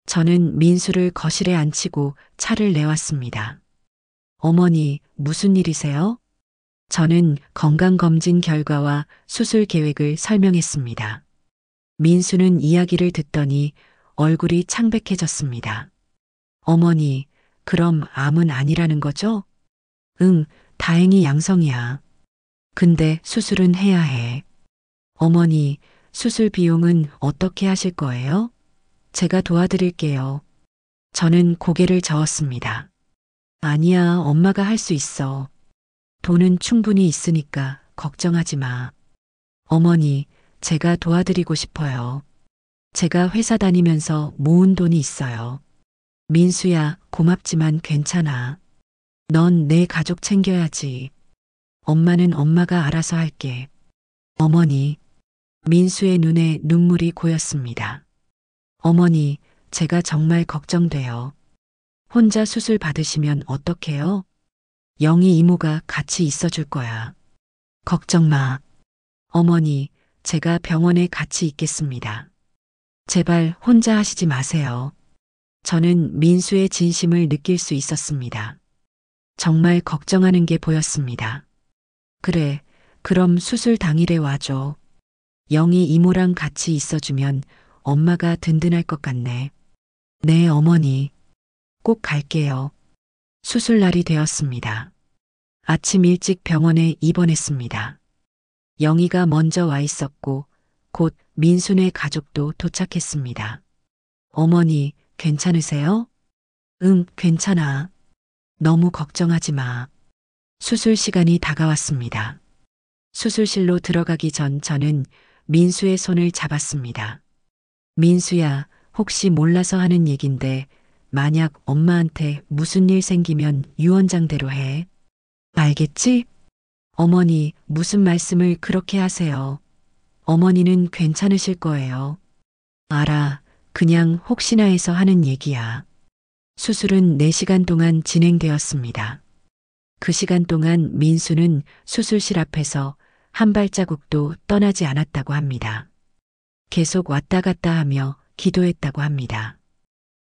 저는 민수를 거실에 앉히고 차를 내왔습니다. 어머니, 무슨 일이세요? 저는 건강검진 결과와 수술 계획을 설명했습니다. 민수는 이야기를 듣더니 얼굴이 창백해졌습니다. 어머니, 그럼 암은 아니라는 거죠? 응, 다행히 양성이야. 근데 수술은 해야 해. 어머니, 수술 비용은 어떻게 하실 거예요? 제가 도와드릴게요. 저는 고개를 저었습니다. 아니야, 엄마가 할 수 있어. 돈은 충분히 있으니까 걱정하지 마. 어머니, 제가 도와드리고 싶어요. 제가 회사 다니면서 모은 돈이 있어요. 민수야, 고맙지만 괜찮아. 넌 내 가족 챙겨야지. 엄마는 엄마가 알아서 할게. 어머니, 민수의 눈에 눈물이 고였습니다. 어머니, 제가 정말 걱정돼요. 혼자 수술 받으시면 어떡해요? 영희 이모가 같이 있어줄 거야. 걱정 마. 어머니, 제가 병원에 같이 있겠습니다. 제발 혼자 하시지 마세요. 저는 민수의 진심을 느낄 수 있었습니다. 정말 걱정하는 게 보였습니다. 그래, 그럼 수술 당일에 와줘. 영희 이모랑 같이 있어주면 엄마가 든든할 것 같네. 네, 어머니. 꼭 갈게요. 수술 날이 되었습니다. 아침 일찍 병원에 입원했습니다. 영희가 먼저 와 있었고 곧 민수네 가족도 도착했습니다. 어머니, 괜찮으세요? 응, 괜찮아. 너무 걱정하지 마. 수술 시간이 다가왔습니다. 수술실로 들어가기 전 저는 민수의 손을 잡았습니다. 민수야, 혹시 몰라서 하는 얘긴데 만약 엄마한테 무슨 일 생기면 유언장대로 해. 알겠지? 어머니, 무슨 말씀을 그렇게 하세요. 어머니는 괜찮으실 거예요. 알아. 그냥 혹시나 해서 하는 얘기야. 수술은 4시간 동안 진행되었습니다. 그 시간 동안 민수는 수술실 앞에서 한 발자국도 떠나지 않았다고 합니다. 계속 왔다 갔다 하며 기도했다고 합니다.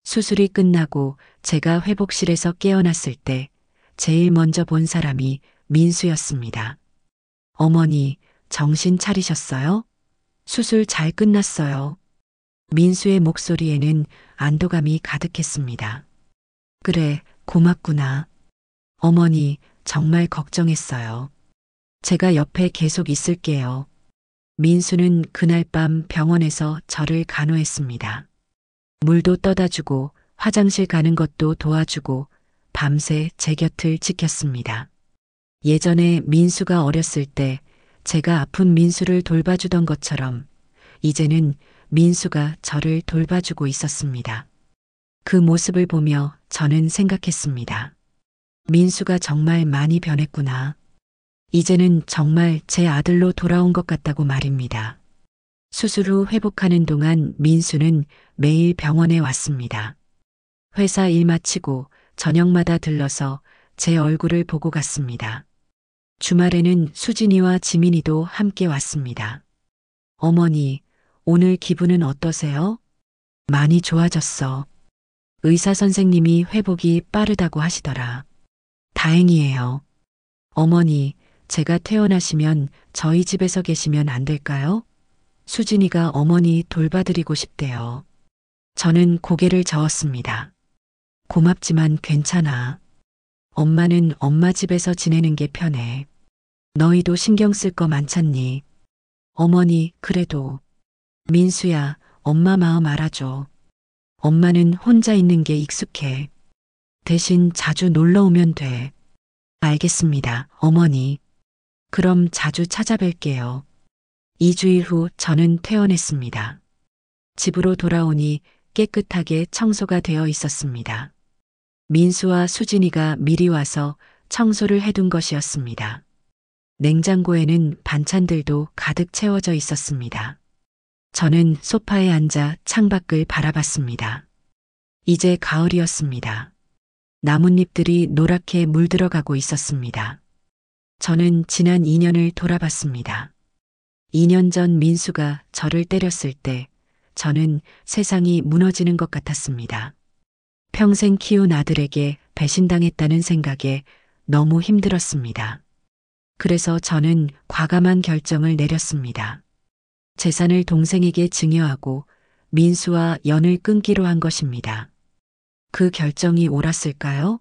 수술이 끝나고 제가 회복실에서 깨어났을 때 제일 먼저 본 사람이 민수였습니다. 어머니, 정신 차리셨어요? 수술 잘 끝났어요. 민수의 목소리에는 안도감이 가득했습니다. 그래, 고맙구나. 어머니, 정말 걱정했어요. 제가 옆에 계속 있을게요. 민수는 그날 밤 병원에서 저를 간호했습니다. 물도 떠다 주고 화장실 가는 것도 도와주고 밤새 제 곁을 지켰습니다. 예전에 민수가 어렸을 때 제가 아픈 민수를 돌봐주던 것처럼 이제는 민수가 저를 돌봐주고 있었습니다. 그 모습을 보며 저는 생각했습니다. 민수가 정말 많이 변했구나. 이제는 정말 제 아들로 돌아온 것 같다고 말입니다. 수술 후 회복하는 동안 민수는 매일 병원에 왔습니다. 회사 일 마치고 저녁마다 들러서 제 얼굴을 보고 갔습니다. 주말에는 수진이와 지민이도 함께 왔습니다. 어머니, 오늘 기분은 어떠세요? 많이 좋아졌어. 의사 선생님이 회복이 빠르다고 하시더라. 다행이에요. 어머니, 제가 퇴원하시면 저희 집에서 계시면 안 될까요? 수진이가 어머니 돌봐드리고 싶대요. 저는 고개를 저었습니다. 고맙지만 괜찮아. 엄마는 엄마 집에서 지내는 게 편해. 너희도 신경 쓸 거 많잖니. 어머니, 그래도. 민수야, 엄마 마음 알아줘. 엄마는 혼자 있는 게 익숙해. 대신 자주 놀러 오면 돼. 알겠습니다, 어머니. 그럼 자주 찾아뵐게요. 2주일 후 저는 퇴원했습니다. 집으로 돌아오니 깨끗하게 청소가 되어 있었습니다. 민수와 수진이가 미리 와서 청소를 해둔 것이었습니다. 냉장고에는 반찬들도 가득 채워져 있었습니다. 저는 소파에 앉아 창밖을 바라봤습니다. 이제 가을이었습니다. 나뭇잎들이 노랗게 물들어가고 있었습니다. 저는 지난 2년을 돌아봤습니다. 2년 전 민수가 저를 때렸을 때 저는 세상이 무너지는 것 같았습니다. 평생 키운 아들에게 배신당했다는 생각에 너무 힘들었습니다. 그래서 저는 과감한 결정을 내렸습니다. 재산을 동생에게 증여하고 민수와 연을 끊기로 한 것입니다. 그 결정이 옳았을까요?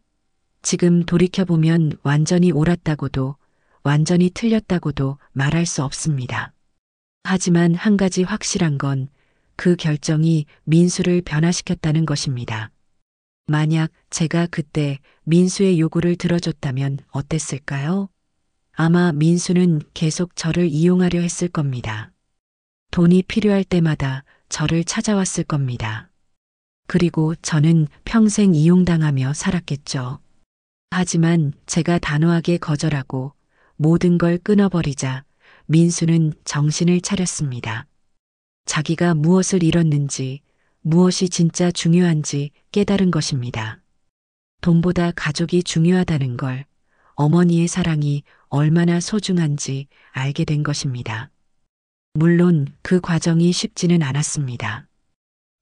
지금 돌이켜보면 완전히 옳았다고도 완전히 틀렸다고도 말할 수 없습니다. 하지만 한 가지 확실한 건 그 결정이 민수를 변화시켰다는 것입니다. 만약 제가 그때 민수의 요구를 들어줬다면 어땠을까요? 아마 민수는 계속 저를 이용하려 했을 겁니다. 돈이 필요할 때마다 저를 찾아왔을 겁니다. 그리고 저는 평생 이용당하며 살았겠죠. 하지만 제가 단호하게 거절하고 모든 걸 끊어버리자 민수는 정신을 차렸습니다. 자기가 무엇을 잃었는지, 무엇이 진짜 중요한지 깨달은 것입니다. 돈보다 가족이 중요하다는 걸, 어머니의 사랑이 얼마나 소중한지 알게 된 것입니다. 물론 그 과정이 쉽지는 않았습니다.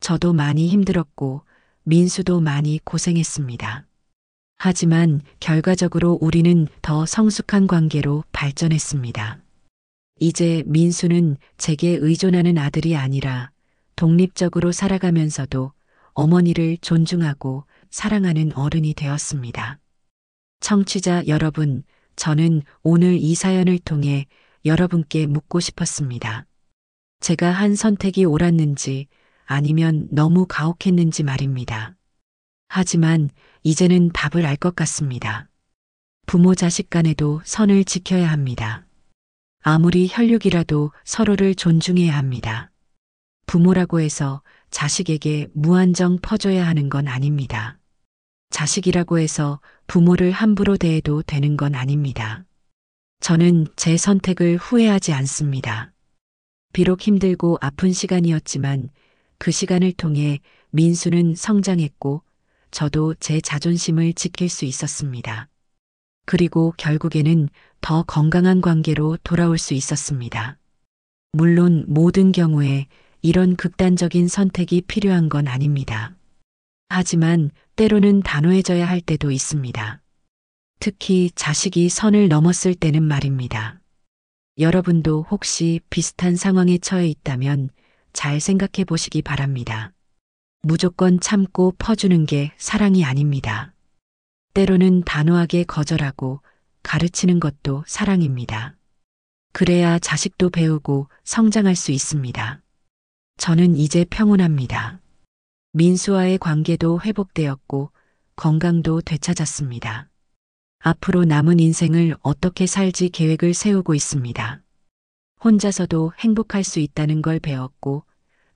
저도 많이 힘들었고 민수도 많이 고생했습니다. 하지만 결과적으로 우리는 더 성숙한 관계로 발전했습니다. 이제 민수는 제게 의존하는 아들이 아니라 독립적으로 살아가면서도 어머니를 존중하고 사랑하는 어른이 되었습니다. 청취자 여러분, 저는 오늘 이 사연을 통해 여러분께 묻고 싶었습니다. 제가 한 선택이 옳았는지 아니면 너무 가혹했는지 말입니다. 하지만 이제는 답을 알 것 같습니다. 부모 자식 간에도 선을 지켜야 합니다. 아무리 혈육이라도 서로를 존중해야 합니다. 부모라고 해서 자식에게 무한정 퍼줘야 하는 건 아닙니다. 자식이라고 해서 부모를 함부로 대해도 되는 건 아닙니다. 저는 제 선택을 후회하지 않습니다. 비록 힘들고 아픈 시간이었지만 그 시간을 통해 민수는 성장했고 저도 제 자존심을 지킬 수 있었습니다. 그리고 결국에는 더 건강한 관계로 돌아올 수 있었습니다. 물론 모든 경우에 이런 극단적인 선택이 필요한 건 아닙니다. 하지만 때로는 단호해져야 할 때도 있습니다. 특히 자식이 선을 넘었을 때는 말입니다. 여러분도 혹시 비슷한 상황에 처해 있다면 잘 생각해 보시기 바랍니다. 무조건 참고 퍼주는 게 사랑이 아닙니다. 때로는 단호하게 거절하고 가르치는 것도 사랑입니다. 그래야 자식도 배우고 성장할 수 있습니다. 저는 이제 평온합니다. 민수와의 관계도 회복되었고 건강도 되찾았습니다. 앞으로 남은 인생을 어떻게 살지 계획을 세우고 있습니다. 혼자서도 행복할 수 있다는 걸 배웠고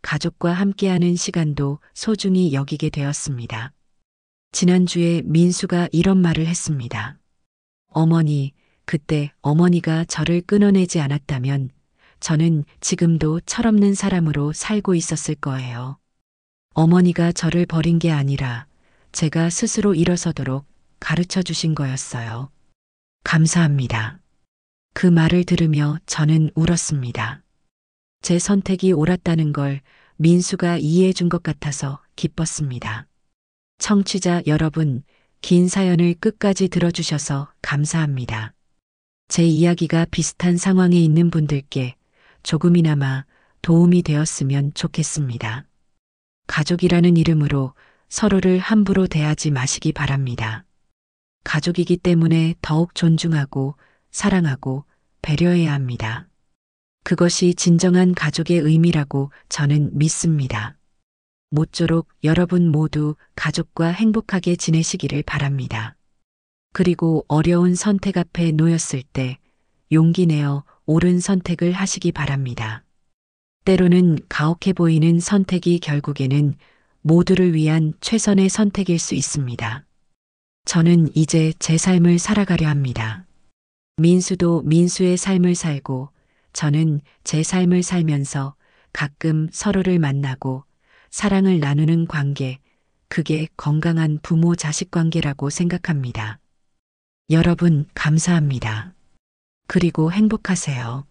가족과 함께하는 시간도 소중히 여기게 되었습니다. 지난주에 민수가 이런 말을 했습니다. 어머니, 그때 어머니가 저를 끊어내지 않았다면 저는 지금도 철없는 사람으로 살고 있었을 거예요. 어머니가 저를 버린 게 아니라 제가 스스로 일어서도록 가르쳐 주신 거였어요. 감사합니다. 그 말을 들으며 저는 울었습니다. 제 선택이 옳았다는 걸 민수가 이해해 준 것 같아서 기뻤습니다. 청취자 여러분, 긴 사연을 끝까지 들어주셔서 감사합니다. 제 이야기가 비슷한 상황에 있는 분들께 조금이나마 도움이 되었으면 좋겠습니다. 가족이라는 이름으로 서로를 함부로 대하지 마시기 바랍니다. 가족이기 때문에 더욱 존중하고 사랑하고 배려해야 합니다. 그것이 진정한 가족의 의미라고 저는 믿습니다. 모쪼록 여러분 모두 가족과 행복하게 지내시기를 바랍니다. 그리고 어려운 선택 앞에 놓였을 때 용기 내어 옳은 선택을 하시기 바랍니다. 때로는 가혹해 보이는 선택이 결국에는 모두를 위한 최선의 선택일 수 있습니다. 저는 이제 제 삶을 살아가려 합니다. 민수도 민수의 삶을 살고 저는 제 삶을 살면서 가끔 서로를 만나고 사랑을 나누는 관계, 그게 건강한 부모 자식 관계라고 생각합니다. 여러분, 감사합니다. 그리고 행복하세요.